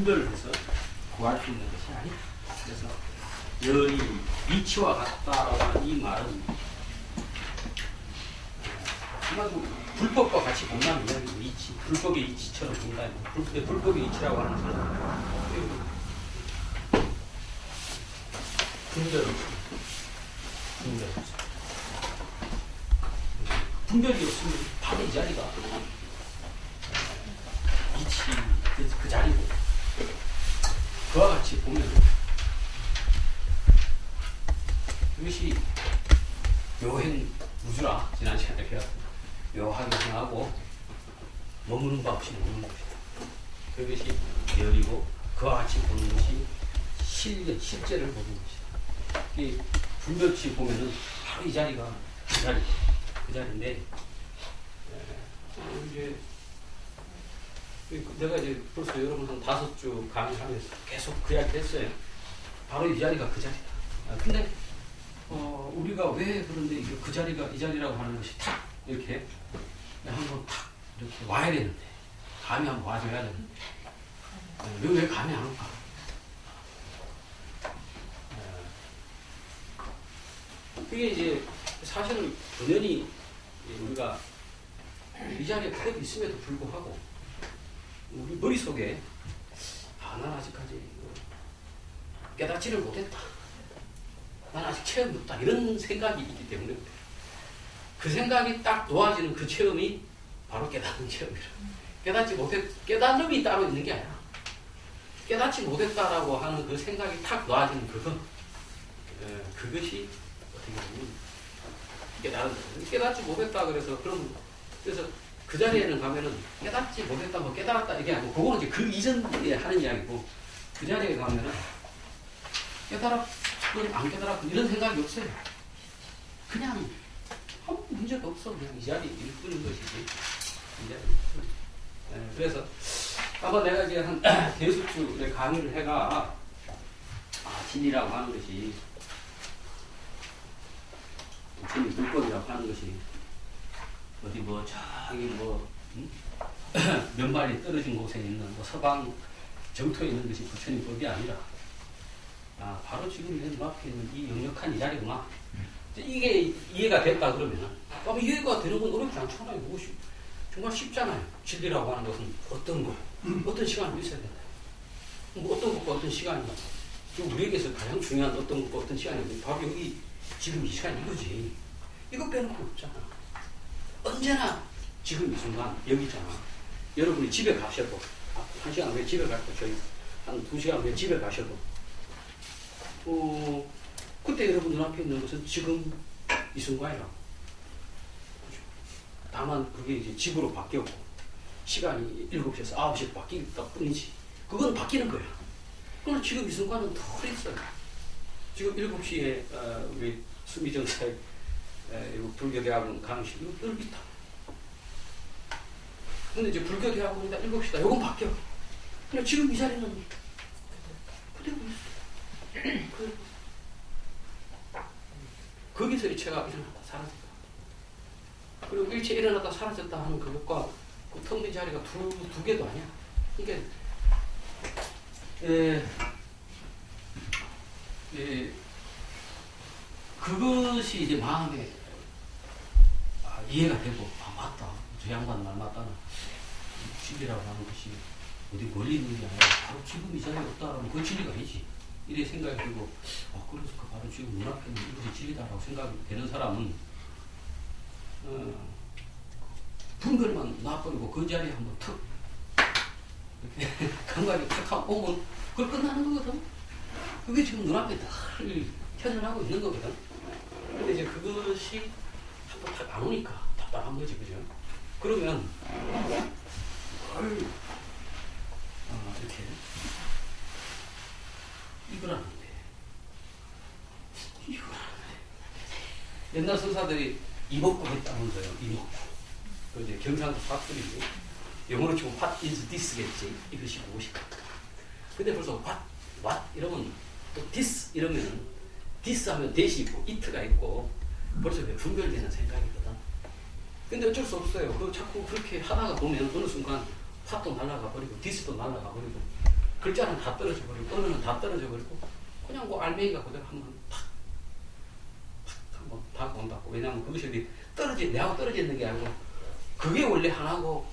분별해서 구할 수 있는 것이 아니다. 그래서 열이 이치와 같다라고 하는 이 말은 아마도 불법과 같이 본다는 이야기죠. 이치, 불법의 이치처럼 본다. 불법의 이치라고 하는 것은 분별이 없으면 바로 이 자리가 이치 그 자리고, 그와 같이 보면 이것이 묘행 무주라, 지난 시간에 배웠습니다. 묘하게 생하고 머무는 바 없이 머무는 것이다. 그것이 열이고, 그와 같이 보는 것이 실제를 보는 것이다. 이 분별치 보면은 바로 이 자리가 그 자리인데, 이제 내가 이제 벌써 여러분 한 5주 강의하면서 계속 그 이야기 했어요. 바로 이 자리가 그 자리다. 근데 우리가 왜 그런데 그 자리가 이 자리라고 하는 것이 탁 이렇게 한번 탁 이렇게 와야 되는데, 감이 한번 와줘야 되는데 왜 감이 안 올까? 그게 이제 사실은 분연히 우리가 이 자리에 그것도 있음에도 불구하고 우리 머릿속에 난 아직까지 깨닫지를 못했다, 난 아직 체험이 없다, 이런 생각이 있기 때문에 그 생각이 딱 놓아지는 그 체험이 바로 깨닫는 체험이라. 깨닫음이 따로 있는 게 아니라 깨닫지 못했다라고 하는 그 생각이 탁 놓아지는 그것이 어떻게 보면 깨닫지 못했다. 그래서 그 자리에는 가면은 깨닫지 못했다, 뭐 깨달았다 이게 아니고, 그거는 이제 그 이전에 하는 이야기고, 그 자리에 가면은 깨달았건 안 깨달았건 이런 생각이 없어요. 그냥 아무 문제가 없어. 그냥 이 자리일 뿐인 것이지. 그래서 아마 내가 이제 한 대수주에 강의를 해가 진리라고 하는 것이, 진리 불법이라고 하는 것이 어디 뭐 저기 뭐 면발이 떨어진 곳에 있는 뭐 서방 정토에 있는 것이 부처님 법이 아니라 바로 지금 내 눈앞에 있는 이 역력한 이 자리구나. 이게 이해가 됐다 그러면 이해가 되는 건 어렵지 않잖아요. 무엇이 정말 쉽잖아요. 진리라고 하는 것은 어떤 거, 어떤 시간이 있어야 된다. 뭐 어떤 것과 어떤 시간이, 우리에게서 가장 중요한 어떤 것과 어떤 시간이 바로 여기 지금 이 시간 이거지. 이거 빼놓고 없잖아. 언제나 지금 이 순간 여기 있잖아. 여러분이 집에 가셔도 1시간 후에 집에 갈 거, 저희 한 2시간 후에 집에 가셔도 그때 여러분 눈앞에 있는 것은 지금 이 순간이라고. 다만 그게 이제 집으로 바뀌었고 시간이 7시에서 9시로 바뀌었다 뿐이지. 그건 바뀌는 거야. 그러나 지금 이 순간은 더 있어요. 지금 7시에 우리 수미정사의 불교대학원 강의실이 넓있다. 근데 이제 불교대학원이다 7시다. 요건 바뀌어. 근데 지금 이 자리는 그대로 있어. 거기서 일체가 일어났다 사라졌다. 그리고 일체 일어났다 사라졌다 하는 그것과 그 텅 빈 자리가 두 개도 아니야. 그러니까 그것이 이제 마음에 이해가 되고, 맞다, 저 양반 말 맞다나, 진리라고 하는 것이 어디 멀리 있는 게 아니라 바로 지금 이 자리에 없다라면 그 진리가 아니지. 이래 생각이 들고, 그래서 그 바로 지금 눈앞에 있는 이것이 진리다라고 생각이 되는 사람은 분별만 놔버리고 그 자리에 한번 턱 이렇게 감각이 탁 하고 오면 그걸 끝나는 거거든. 그게 지금 눈앞에 늘 현현하고 있는 거거든. 근데 이제 그것이 한번 딱 안 오니까 답답한 거지, 그죠? 그러면 이렇게 이걸 하는데 옛날 선사들이 이목구 했다면서요. 이목구. 그 이제 경상도 밭들이지. 영어로 치면 what is this겠지. 이것이 무엇일까. 근데 벌써 what 이러면 또 this 이러면은 this 하면 that이 있고 it가 있고 벌써 분별되는 생각이거든. 근데 어쩔 수 없어요. 그 자꾸 그렇게 하다가 보면 어느 순간 what도 날아가 버리고 this도 날아가 버리고 글자는 다 떨어져 버리고 언어는 다 떨어져 버리고 그냥 뭐 알맹이가 그대로 한번 탁 한번 다가온다고. 왜냐하면 그것이 내하고 떨어져 있는 게 아니고 그게 원래 하나고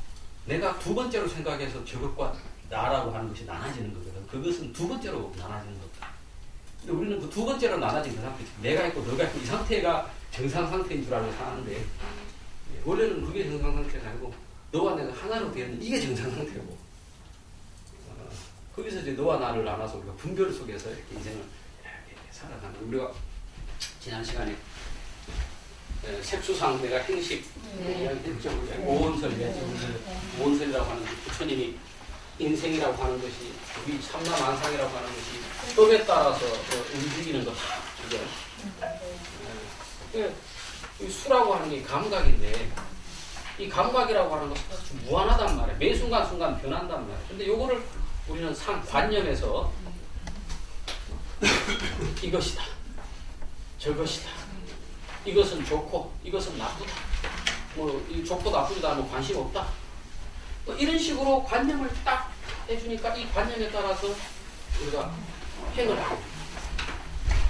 내가 두 번째로 생각해서 저것과 나라고 하는 것이 나눠지는 거거든. 그것은 두 번째로 나눠지는 거다. 근데 우리는 그 두 번째로 나눠진 그 상태, 내가 있고 너가 있고 이 상태가 정상 상태인 줄 알고 사는데 원래는 그게 정상 상태가 아니고 너와 내가 하나로 되어 있는 이게 정상 상태고 거기서 이제 너와 나를 나눠서 우리가 분별 속에서 이렇게 인생을 이렇게 살아가는. 우리가 지난 시간에 색수상 내가 행식 이야기했죠. 오온설, 오온설이라고 하는 부처님이 인생이라고 하는 것이 우리 삼라만상이라고 하는 것이 법에 따라서 움직이는 거다. 이 수라고 하는 게 감각인데 이 감각이라고 하는 것은 아주 무한하단 말이야. 매 순간순간 변한단 말이야. 근데 요거를 우리는 관념에서 이것이다, 저것이다, 이것은 좋고 이것은 나쁘다, 뭐 이 좋고 나쁘다 뭐 관심 없다, 뭐 이런 식으로 관념을 딱 해주니까 이 관념에 따라서 우리가 행을 하고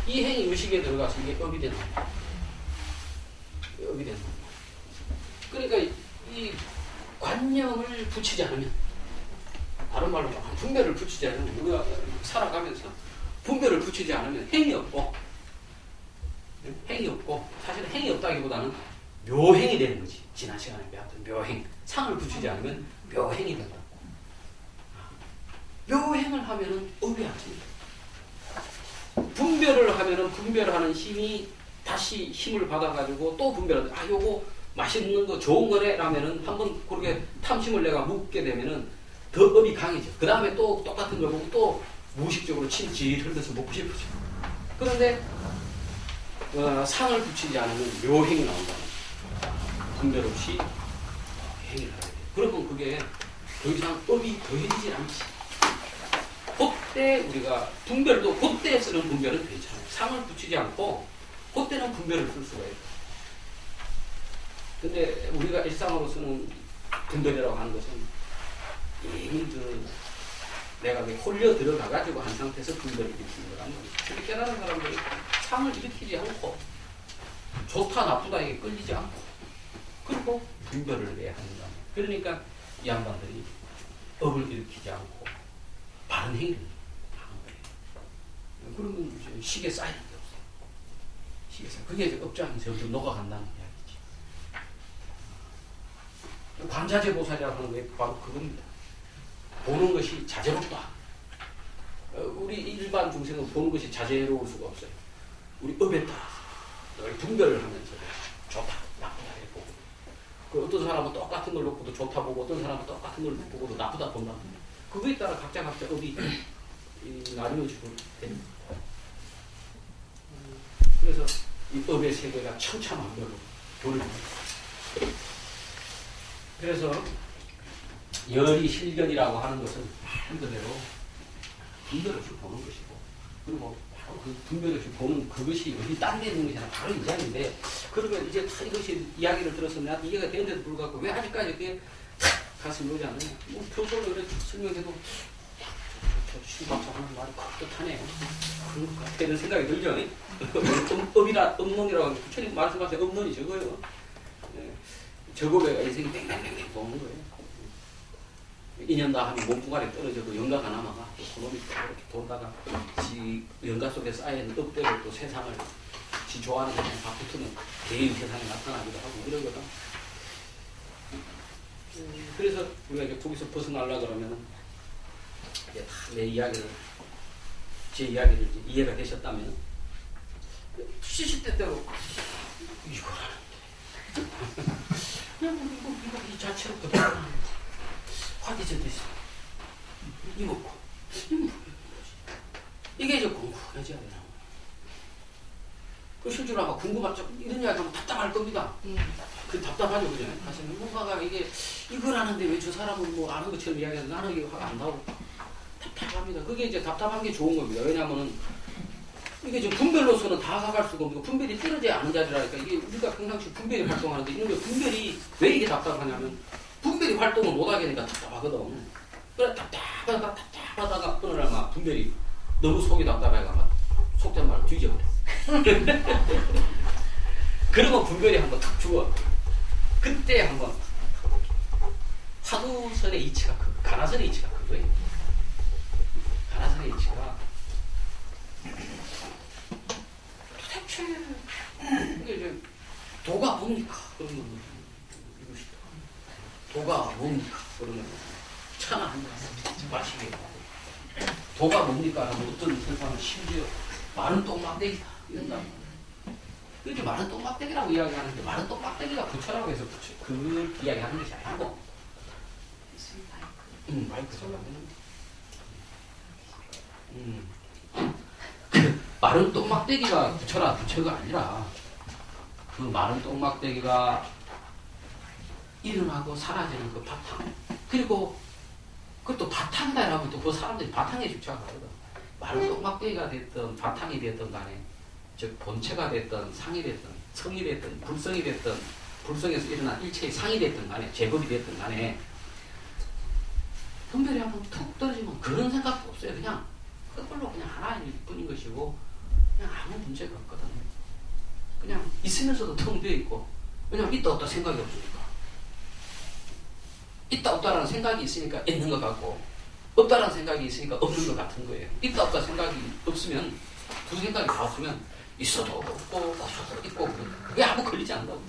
이 행이 의식에 들어가서 이게 업이 되는 거야. 업이 되는 거야. 그러니까 이 관념을 붙이지 않으면, 다른 말로 분별을 붙이지 않으면, 우리가 살아가면서 분별을 붙이지 않으면 행이 없고, 사실은 행이 없다기보다는 묘행이 되는 거지. 지난 시간에 배웠던 묘행. 상을 붙이지 않으면 묘행이 된다. 묘행을 하면은 업이 안 생겨. 분별을 하면은 분별하는 힘이 다시 힘을 받아가지고 또 분별을, 요거 맛있는 거 좋은 거네 라면은 한번 그렇게 탐심을 내가 묻게 되면은 더 업이 강해져. 그 다음에 또 똑같은 걸 보고 또 무의식적으로 침질 흘려서 먹고 싶어져. 그런데 상을 붙이지 않으면 묘행이 나온다. 분별 없이 행위를 하게 돼. 그러면 그게 더 이상 업이 더해지질 않지. 그때 우리가 분별도, 그때 쓰는 분별은 괜찮아요. 상을 붙이지 않고 그때는 분별을 쓸 수가 있어요. 근데 우리가 일상으로 쓰는 분별이라고 하는 것은 이미 내가 홀려 들어가가지고 한 상태에서 분별을 일으키는 거란 말이에요. 그렇게 깨달은 사람들이 상을 일으키지 않고 좋다 나쁘다 이게 끌리지 않고 그리고 분별을 내야 한다. 그러니까 이 양반들이 업을 일으키지 않고 바른 행위를 하는 거예요. 그러면 이제 식에 쌓이는 게 없어요. 식에 쌓여. 그게 이제 업장이 점점 녹아간다는 이야기지. 관자재보살이라고 하는 게 바로 그겁니다. 보는 것이 자제롭다. 우리 일반 중생은 보는 것이 자제로울 수가 없어요. 우리 업에 따라서 분별을 하면서 좋다, 나쁘다 해보고, 그 어떤 사람은 똑같은 걸 놓고도 좋다 보고, 어떤 사람은 똑같은 걸 보고도 나쁘다 본다. 그거에 따라 각자 업이 나뉘어지고 됩니다. 그래서 이 업의 세계가 천차만별로 교류합니다. 그래서 열이 실견이라고 하는 것은 말 그대로 분별 없이 보는 것이고, 그리고 바로 그 분별 없이 보는 그것이 어디 딴 데 있는 것이 아니라 바로 이 자리인데, 그러면 이제 다 이것이 이야기를 들어서 내가 이해가 되는데도 불구하고 왜 아직까지 이렇게 가슴이 오지 않느냐. 뭐 표절로 이렇게 설명해도 신박사 하는 말이 그렇듯하네. 그런 것 같아. 이런 생각이 들죠. 업론이라고 하면 부처님 말씀하신 업론이 저거예요. 저거가 인생이 땡땡땡땡 도는 거예요. 2년 다 하면 몸뚱아리 떨어져도 영가가 남아가 그놈이 또 이렇게 돌다가 지 영가 속에 쌓여있는 업대로 또 세상을 지 좋아하는 것에 다 붙으면 개인 세상에 나타나기도 하고 이러거든. 그래서 우리가 이제 거기서 벗어나려고 그러면 이제 다 내 이야기를, 제 이야기를 이제 이해가 되셨다면 70대 때로 이거라는데 그냥 이거 이 자체로 그냥 화기전됐어. 이먹고 이게 이제 공부해줘야 되나. 그 실제로 아마 궁금하죠. 이런 이야기하면 답답할 겁니다. 그 답답하죠, 그죠? 사실은 뭔가가 이게 이거라는데 왜 저 사람은 뭐 아는 것처럼 이야기하는데 나는 이게 화가 안 나오고 답답합니다. 그게 이제 답답한 게 좋은 겁니다. 왜냐하면은 이게 지금 분별로서는 다가갈 수가 없고 분별이 떨어지지 않은 자리라니까. 이게 우리가 평상시 분별이 활동하는데 이런 게 분별이 왜 이게 답답하냐면 분별이 활동을 못하게 되니까 답답하거든. 그래 답답하다 하다가 어느 날 막 분별이 너무 속이 답답해가 막 속된 말로 뒤져버려. 그러면 분별이 한번 탁 죽어. 그때 한번 화두선의 이치가 가나선의 이치가 그거예요. 가나선의 이치가 도대체 이게 도가 뭡니까? 그러면 도가 뭡니까? 그러면 차나 한잔 마시게. 도가 뭡니까? 하면 어떤 사람은 심지어 마른 똥막대기다 이런단 말이야. 그렇게 마른 똥막대기라고 이야기하는데 마른 똥막대기가 부처라고 해서 부처 그 이야기하는 것이 아니고 마이크 그 마른 똥막대기가 부처라 부처가 아니라 그 마른 똥막대기가 일어나고 사라지는 그 바탕 그리고 그것도 바탕이다 라면 또 그 사람들이 바탕에 집착하거든. 마른 똥막대기가 됐든 바탕이 됐든 간에 즉 본체가 됐든 상이 됐든 성이 됐든 불성이 됐든 불성에서 일어난 일체의 상이 됐든 간에 제법이 됐든 간에 분별이 한번 툭 떨어지면 그런 생각도 없어요. 그냥 그걸로 그냥 하나일 뿐인 것이고 그냥 아무 문제가 없거든. 그냥 있으면서도 텅 비어 있고 왜냐면 있다 없다 생각이 없으니까 있다 없다라는 생각이 있으니까 있는 것 같고 없다라는 생각이 있으니까 없는 것 같은 거예요. 있다 없다 생각이 없으면 두 생각이 다 없으면 있어도 없고 없어도 있고 그게 아무 걸리지 않는다고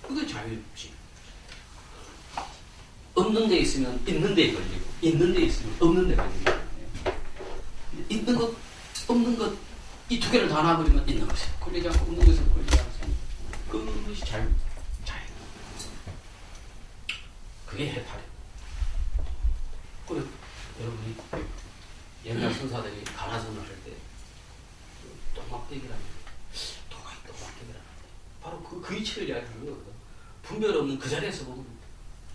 그게 자유지. 없는 데 있으면 있는 데에 걸리고 있는 데 있으면 없는 데 걸리고 있는 것 없는 것 이 두 개를 다 놔버리면 있는 것에 걸리지 않고 없는 것에 걸리지 않습니다. 그것이 자유. 그게 해탈이에요. 그래 여러분이 옛날 선사들이 가나선을 할 때 똥막대기라는 도가 똥막대기라는 바로 그 이치를 이야기하는 거거든. 분별 없는 그 자리에서 보면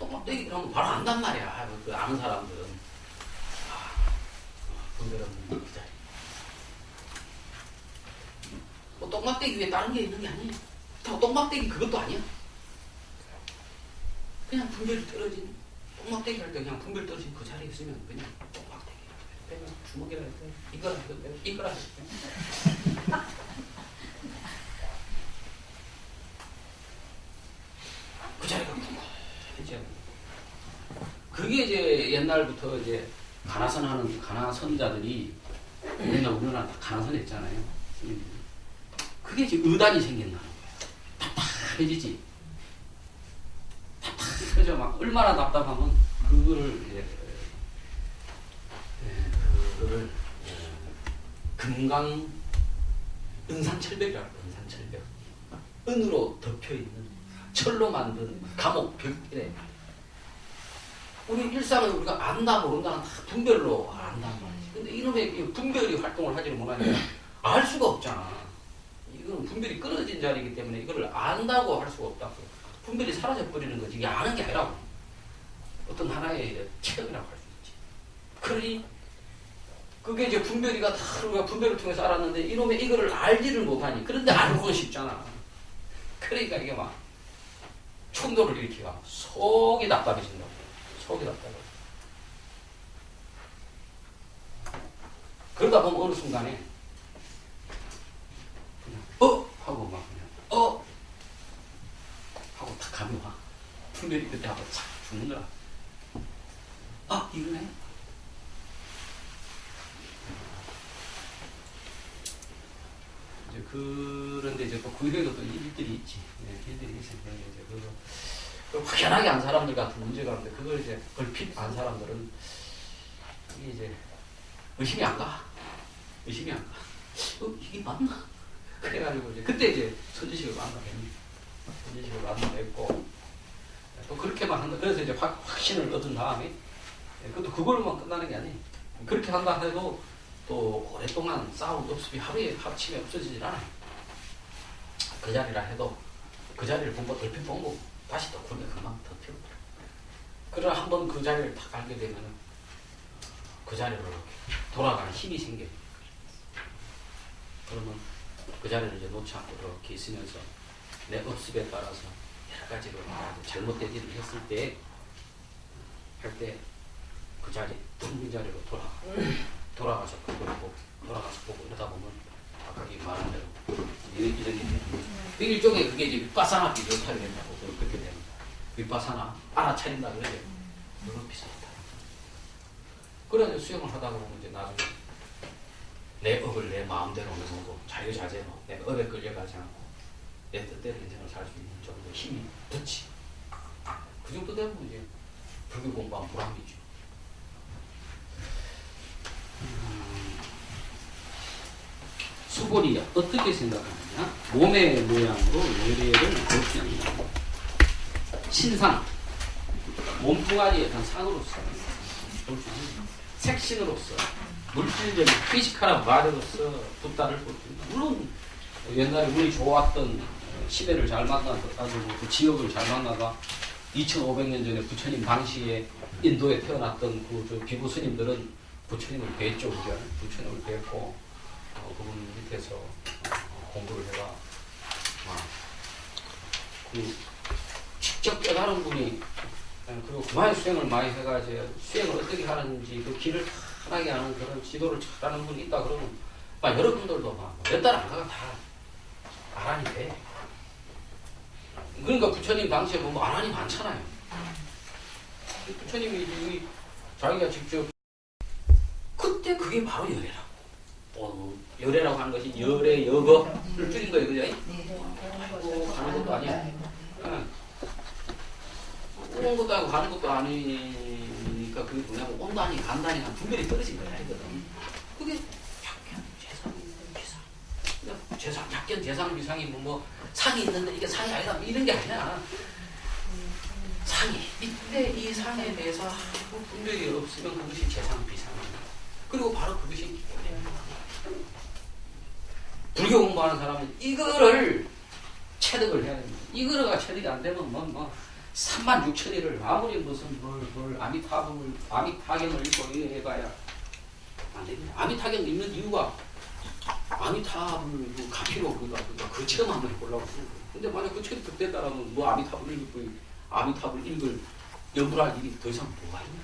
똥막대기라는 거 바로 안단 말이야. 그 아는 사람들은 분별 없는 그 자리. 뭐 똥막대기 위에 다른 게 있는 게 아니에요. 똥막대기 그것도 아니야. 그냥 분별이 떨어진 똥막대기 할 때 그냥 분별 떨어진 그 자리에 있으면 그냥 똥막대기 빼면 주먹이라 할 때 이거라 할 때 이거라 할 때 그 자리가 궁금해져요. 그게 이제 옛날부터 이제 가나선 하는 가나선자들이 우리나라 다 가나선 했잖아요. 그게 이제 의단이 생긴다는 거예요. 답답해지지. 그죠? 막 얼마나 답답하면 그거를 이제 그거를 금강 은산철벽이라고 해요. 은산철벽. 은으로 덮여 있는 철로 만든 감옥 벽이래. 우리 일상을 우리가 안다 모른다는 다 분별로 안단 말이지. 근데 이놈의 분별이 활동을 하지를 못하니까 알 수가 없잖아. 이건 분별이 끊어진 자리이기 때문에 이거를 안다고 할 수가 없다고. 분별이 사라져버리는 거지. 이게 아는 게 아니라고. 어떤 하나의 체험이라고 할 수 있지. 그러니 그게 이제 분별이가 다 우리가 분별을 통해서 알았는데 이놈의 이거를 알지를 못하니 그런데 알고는 싶잖아. 그러니까 이게 막 충돌을 일으키고 속이 답답해진다고. 속이 답답해. 그러다 보면 어느 순간에 그냥 하고 막 그냥 하고 탁 감이 와. 분별이 그때 하고 착 죽는 거야. 이거네. 이제 그런데 이제 또 그외에도 또 일들이 있지. 일들이 있으니까 이제 그거 확연하게 안 사람들 같은 문제가 있는데 그걸 이제 얼핏 안 사람들은 이게 이제 의심이 안 가. 의심이 안 가. 이게 맞나? 그래가지고 이제 그때 이제 선지식을 만나뵙니다. 선지식을 만나뵙고 또 그렇게만 한다. 그래서 이제 확신을 얻은 다음에 그것도 그걸로만 끝나는 게 아니에요. 그렇게 한다 해도 또 오랫동안 싸움 없이 하루에 합침이 없어지질 않아요. 그 자리라 해도 그 자리를 얼핏 보고 다시 또 굴게 금방 더 피고. 그러나 한번 그 자리를 딱 알게 되면 그 자리로 돌아가는 힘이 생겨요. 그러면 그 자리를 이제 놓지 않고 이렇게 있으면서 내 업습에 따라서 여러 가지로 잘못된 일을 했을 때 할 때 그 자리, 텅빈 자리로 돌아가서 보고 이러다 보면 아까 말한 대로 이런 일이 그 일종의 그게 이제 윗바사나 비슷하게 된다고 그렇게 됩니다. 윗바사나 알아차린다 그래요. 그런 비슷하다. 그래 수영을 하다 보면 이제 나중에 내 업을 내 마음대로 넘어고 자유자재로 내 업에 끌려가지 않고 내 뜻대로 인생을 살 수 있는 정도 힘이 붙지. 그 정도 되면 이제 불교 공부한 보람이죠. 수본이 어떻게 생각하느냐? 몸의 모양으로 요리를 볼 수 있는 신상, 몸뚱아리의 한 상으로서 볼 수 있는 색신으로서 물질적인 피지컬한 말로서 붓다를 볼 수 있는. 물론 옛날에 운이 좋았던 시대를 잘 만나가지고 그 지역을 잘 만나가 2500년 전에 부처님 당시에 인도에 태어났던 그 비구 스님들은 부처님을 뵀죠. 그죠? 부처님을 뵙고 그분 밑에서 공부를 해가 그 직접 깨달은 분이 그리고 그만 수행을 많이 해가지고 수행을 어떻게 하는지 그 길을 편하게 하는 그런 지도를 잘하는 분이 있다 그러면 여러분들도 몇 달 안 가가 다 아란이 돼. 그러니까 부처님 당시에 보면 아란이 많잖아요. 부처님이 자기가 직접 그때 그게 바로 열애라고. 열애라고 하는 것이 열애, 여거를 줄인 거예요. 그죠? 가는 것도 아니야. 오는 것도 아니고 가는 것도 아니니까 그게 뭐냐면 온다니 간다니 한 분별이 떨어진 거야. 그게 약견, 재상, 비상. 재상, 약견, 재상, 비상이 뭐 상이 있는데 이게 상이 아니다. 이런 게 아니야. 상이. 이때 이 상에 대해서 분별이 없으면 그것이 재상, 비상이야. 그리고 바로 그것이 불교 공부하는 사람은 이거를 체득을 해야 됩니다. 이거가 체득이 안 되면 36,000일을 아무리 무슨 아미타경을 읽고 해봐야 안 됩니다. 아미타경 읽는 이유가 아미타불 그 가피로 그 체험 한번 해보려고 하는 거예요. 근데 만약 그 체득 됐다라면 아미타불 읽을 연구할 일이 더 이상 뭐가 있냐.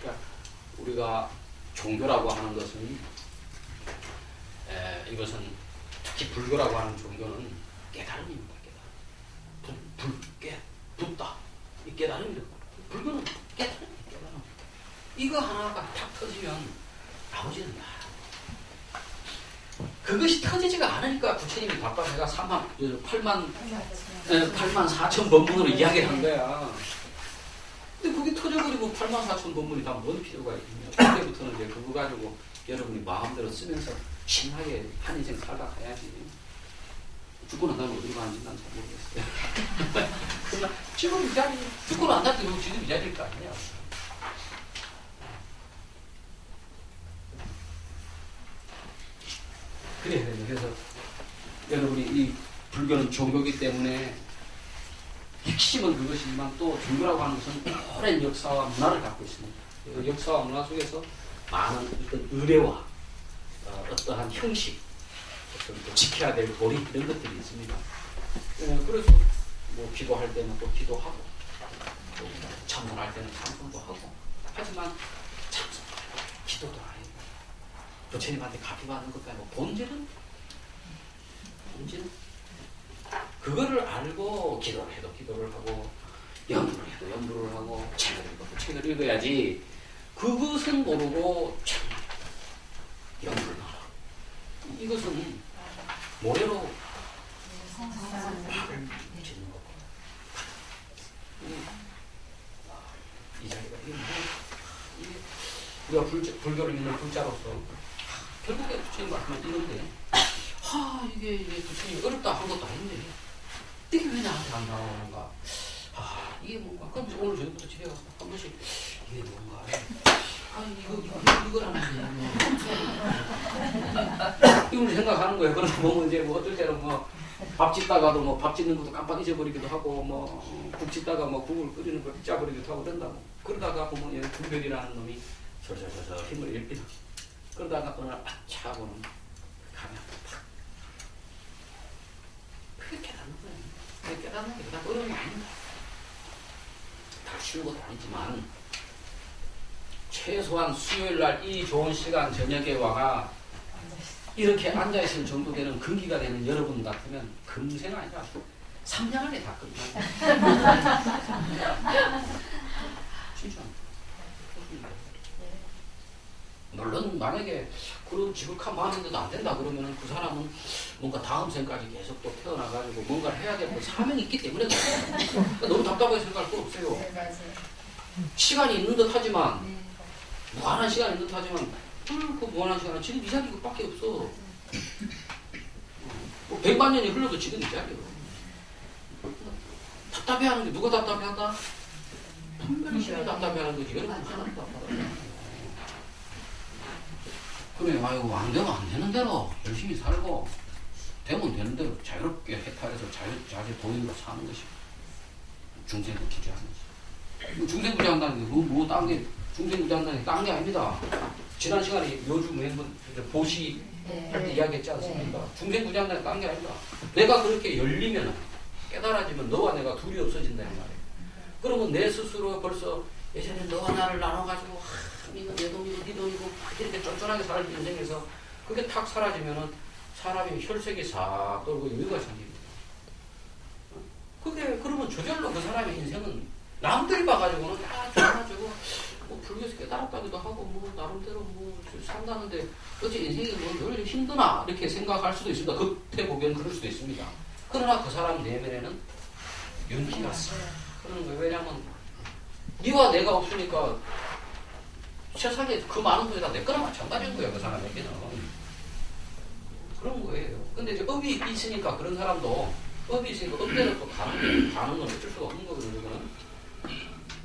그러니까 우리가 종교라고 하는 것은 이것은 특히 불교라고 하는 종교는 깨달음입니다. 붙다. 이 깨달음입니다. 불교는 깨달음. 이거 하나가 탁 터지면 나머지는 다. 그것이 터지지가 않으니까 부처님이 답답해가 8만 4천 법문으로 이야기를 한 거야. 근데 그게 터져버리고 8만 4천 법문이 다 뭔 필요가 있냐. 그때부터는 이제 그거 가지고 여러분이 마음대로 쓰면서 신나게 한 인생 살다 가야지. 죽고 난 다음에 어디로 가는지 난 잘 모르겠어요. 그러나 지금 이 자리, 죽고 난 다음에 지금 이 자리일 거 아니야. 그래서 여러분이 이 불교는 종교이기 때문에 핵심은 그것이지만 또 종교라고 하는 것은 오랜 역사와 문화를 갖고 있습니다. 그 역사와 문화 속에서 많은 어떤 의례와 어떠한 형식, 어떤 지켜야 될 도리 이런 것들이 있습니다. 그래서 뭐 기도할 때는 또 기도하고 또 참선할 때는 참선도 하고 하지만 참선, 기도도 아니고 부처님한테 갚이 받는 것도 아니고 본질은 그거를 알고 기도를 해도 기도를 하고 연부를 해도 연부를 하고 책을 읽어도 책을 읽어야지. 그것은 모르고 연부를 하라. 이것은 모래로 짓는 거고. 이 자리가 우리가 불교를 믿는 불자로서 결국에 부처님 말씀을 읽는데 이게 부처님이 어렵다 한 것도 아닌데 이게 왜 나한테 안 나오는가. 이게 뭔가. 그럼 오늘 저녁부터 집에 가서 한 번씩 이게 뭔가. 이거라는 이걸 생각하는 거예요. 그러다 보면 이제 뭐 어떨 때는 밥 짓다가도 밥 짓는 것도 깜빡 잊어버리기도 하고 국 짓다가 국을 끓이는 걸 잊어버리기도 하고 그런다고. 그러다가 보면 얘는 분별이라는 놈이 저저저저 힘을 잃기도. 그러다가 어느 날 아차 하고는 가면 팍. 그게 깨닫는 거예요. 그게 깨닫는 게 그다음 어려운 게 아닙니다. 치우고 다니지만 최소한 수요일날 이 좋은 시간 저녁에 와가 이렇게 앉아있을 정도 되는 근기가 되는 여러분 같으면 금생 아니라 3년 안에 다 끝나. 진짜. 물론 만약에 그런 지극한 마음인데도 안 된다 그러면 그 사람은 뭔가 다음 생까지 계속 또 태어나가지고 뭔가를 해야 될 사명이 있기 때문에 그러니까 너무 답답하게 생각할 거 없어요. 네, 맞아요. 시간이 있는 듯 하지만 네. 무한한 시간이 있는 듯 하지만 그 무한한 시간은 지금 이 자리 그밖에 없어. 뭐 100만 년이 흘러도 지금 이 자리요. 답답해하는 게 누가 답답해한다? 분명히 시간이 답답해하는 거지. 여러분 하나도 답답하다. 그래, 아이고, 안 되면 안 되는 대로 열심히 살고, 되면 되는 대로 자유롭게 해탈해서 자기 도인으로 사는 것이 중생부지하는 것이. 중생부지한다는 게, 딴 게, 중생부지한다는 게 딴 게 아닙니다. 지난 시간에 묘주 맹분, 보시 할 때 이야기했지 않습니까? 중생부지한다는 게 딴 게 아닙니다. 내가 그렇게 열리면, 깨달아지면 너와 내가 둘이 없어진다는 말이에요. 그러면 내 스스로 벌써 예전에 너와 나를 나눠가지고, 이거 내 돈이고 네 돈이고 이렇게 쫀쫀하게 살던 인생에서 그게 탁 사라지면은 사람이 혈색이 싹 돌고 여유가 생깁니다. 그게 그러면 저절로 그 사람의 인생은 남들이 봐가지고는 좋아가지고 뭐 불교에서 깨달았다기도 하고 뭐 나름대로 뭐 산다는데 어째 인생이 뭐 힘드나 이렇게 생각할 수도 있습니다. 겉에 보기엔 그럴 수도 있습니다. 그러나 그 사람 내면에는 윤기가 싹 그러는 거예요. 왜냐하면 네와 내가 없으니까 세상에 그 많은 것이 다 내 거랑 마찬가지인 거예요. 그 사람에게는. 그런 거예요. 근데 이제 업이 있으니까 그런 사람도 업이 있으니까 업대로 또 가는 건 어쩔 수가 없는 거거든요. 그거는.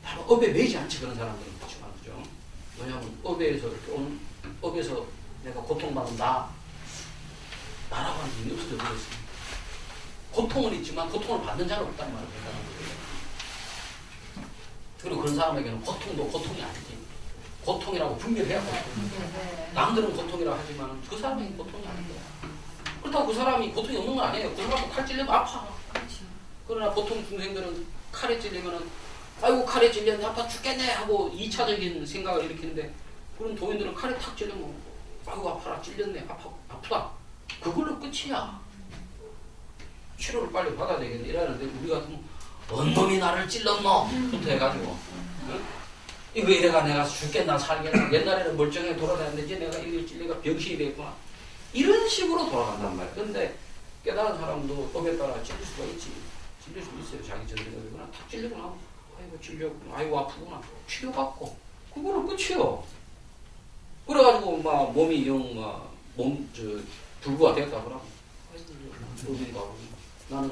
바로 업에 매이지 않지 그런 사람들은 그렇지만 그죠. 왜냐하면 업에서 이렇게 오는 업에서 내가 고통받은 나라고 하는 게 없어져 버렸습니다. 고통은 있지만 고통을 받는 자는 없다는 말을 생각하는 거예요. 그리고 그런 사람에게는 고통도 고통이 아니지. 고통이라고 분별해야 돼. 남들은 고통이라고 하지만 그 사람에게 고통이 아닌 거야. 그렇다고 그 사람이 고통이 없는 건 아니에요. 그 사람은 칼 찔리면 아파. 그러나 보통 중생들은 칼에 찔리면은 아이고 칼에 찔렸네 아파 죽겠네 하고 2차적인 생각을 일으키는데 그런 도인들은 칼에 탁 찔리면 아이고 아파라 찔렸네 아프다. 그걸로 끝이야. 치료를 빨리 받아야 되겠네 이러는데 우리 같으면 언놈이 나를 찔렀노 부터 해가지고 응? 이거 이래가 내가 죽겠나 살겠나 옛날에는 멀쩡하게 돌아다녔는데 이제 내가 이게 찔리가 병신이 됐구나 이런 식으로 돌아간단 말이야. 근데 깨달은 사람도 법에 따라 찔릴 수가 있지. 찔릴 수 있어요. 자기 전생이구나 탁 찔리구나 아이고 찔렸구나 아이고 아프구나 치료받고 그거는 끝이요. 그래가지고 막 몸이 불구가 됐다 그러면 아이고 어딘가 나는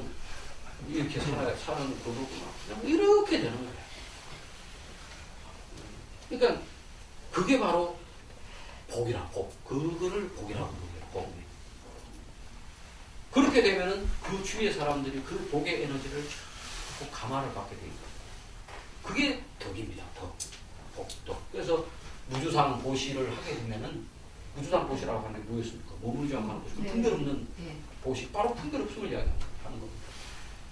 이렇게 사는 거구나 이렇게 되는 거야. 그러니까 그게 바로 복이라 복. 그거를 복이라고 부르요. 복. 그렇게 되면은 그 주위의 사람들이 그 복의 에너지를 자꾸 감화를 받게 됩니다. 그게 덕입니다. 덕. 복, 덕. 그래서 무주상 보시를 하게 되면은 무주상 보시라고 하는 게 뭐였습니까? 무무주상 하는 보시. 품별 없는 보시. 바로 품별 없음을 이야기하는 겁니다.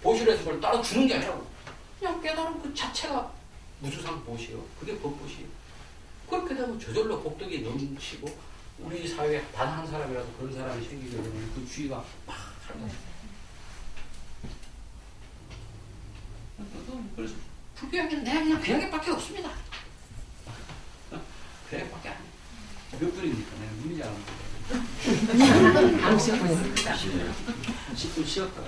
보시를 해서 그걸 따로 주는 게 아니라 그냥 깨달은 그 자체가 무주상 보시요. 그게 법보시요. 그렇게 되면 저절로 복덕이 넘치고 우리 사회에 단 한 사람이라도 그런 사람이 생기게 되면 그 주의가 막 살아나요. 그래서 불교에는 내가 그냥 개밖에 없습니다. 개밖에 안 해. 몇 분입니까? 내가 눈이 잘 안 보여요. 50분입니다. 10분 쉬었다가.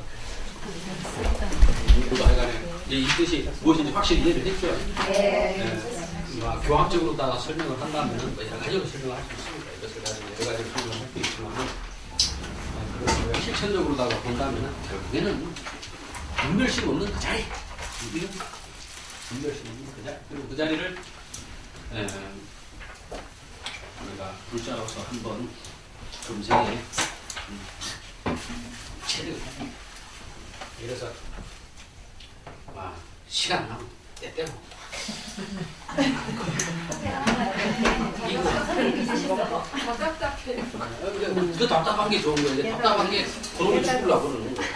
이제 이 뜻이 무엇인지 확실히 이해를 했죠? 네. 교학적으로다가 설명을 한다면 여러 가지로 설명을 할 수 있습니다. 이것을 가지고 여러 가지로 설명을 할 수 있지만 실천적으로다가 본다면 결국에는 분별심 없는 그 자리 분별심 없는 그 자리 그리고 그 자리를 우리가 불자로서 한번 금생에 체득을 합니다. 이래서 시간 나면 때때로 그 답답한 게 좋은 거예요. 답답한 게 그놈이 죽으려고 그러는 거예요.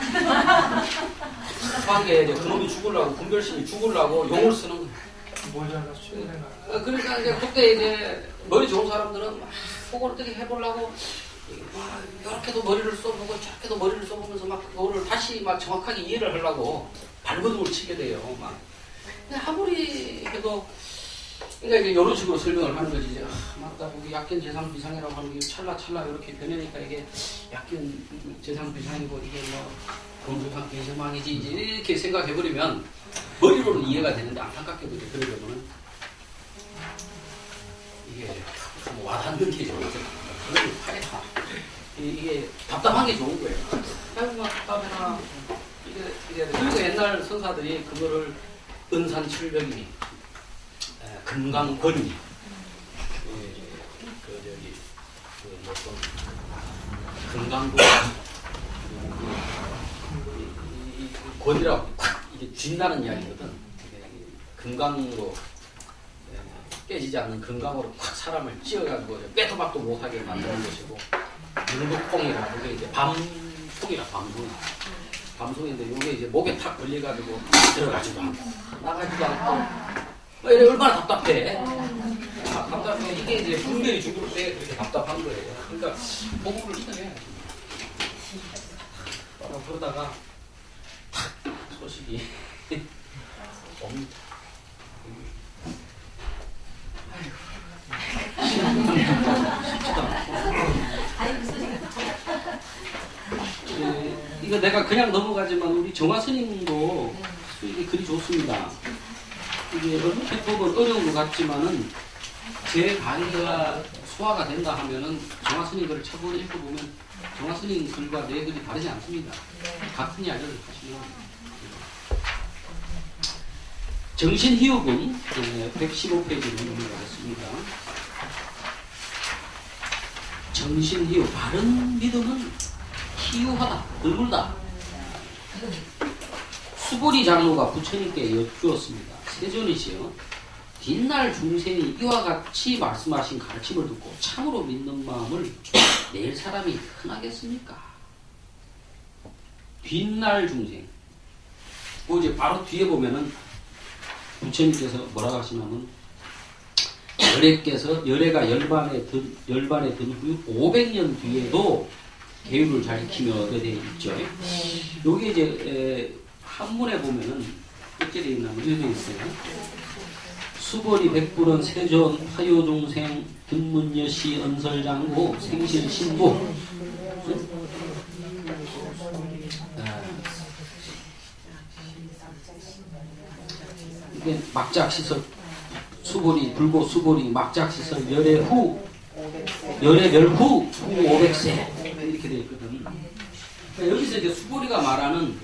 답답한 게 이제 그놈이 죽으려고 분별심이 죽으려고 용을 쓰는 거예요. 뭘 잘라서 최근에 그러니까 이제 그때 이제 머리 좋은 사람들은 막 그걸 어떻게 해보려고 막 이렇게도 머리를 써보고 저렇게도 머리를 써보면서 막 그거를 다시 막 정확하게 이해를 하려고 발버둥을 치게 돼요. 막 근데 아무리 해도 그러니까 이제 이런 식으로 설명을 하는 거지. 이제 맞다, 우리 약견 재상 비상이라고 하는 게 찰나찰나 이렇게 변하니까 이게 약견 재상 비상이고 이게 뭐 공중한 개성망이지 이제 이렇게 생각해버리면 머리로는 이해가 되는데 안타깝게도 이제 그러려면은 이게 좀 와닿는 게 좋은 거죠. 이게 답답한 게 좋은 거예요. 아이고 막 답답해라. 이게 그리고 옛날 선사들이 그거를 은산철벽이니 금강권이 그 저기 그 뭐또 금강권 이 권이라고 이게 진다는 이야기거든. 금강으로 깨지지 않는 금강으로 콱 사람을 찧어가지고 빼도 박도 못하게 만드는 것이고, 물북콩이라 그게 이제 밤송이라 밤송인데 요게 이제 목에 탁 걸려가지고 들어가지도 않고 나가지도 않고 이래 얼마나 답답해. 답답해. 이게 이제 분별이 죽을 때 그렇게 답답한 거예요. 그러니까 복음을 이겨내야지. 그러다가 탁 소식이 옵니다. 이거 내가 그냥 넘어가지만 우리 정화 스님도 이게 글이 좋습니다. 이게 얼핏 보면 어려운 것 같지만은 제 강의가 소화가 된다 하면은 정화 스님 글을 차분히 읽어보면 정화 스님 글과 내 글이 다르지 않습니다. 같은 이야기를 하시면 정신희흡은 115페이지로 넘어가겠습니다. 정신희흡, 바른 믿음은 희유하다, 늙을다. 수보리 장로가 부처님께 여쭈었습니다. 세존이시여, 뒷날 중생이 이와 같이 말씀하신 가르침을 듣고 참으로 믿는 마음을 낼 사람이 흔하겠습니까? 뒷날 중생. 그 이제 바로 뒤에 보면은 부처님께서 뭐라고 하시냐면, 열애가 열반에 든 후 500년 뒤에도 계율을 잘 지키며 얻게 되어 있죠. 여기 이제 한문에 보면은 어떻게 있냐면 이렇게 되어 있어요. 수보리 백불은 세존 화요중생 등문여시 언설장고 생실신부. 이게 막작시설 수보리 불고 수보리 막작시설 열애멸 후 500세 이렇게 되어 있거든. 그러니까 여기서 이제 수보리가 말하는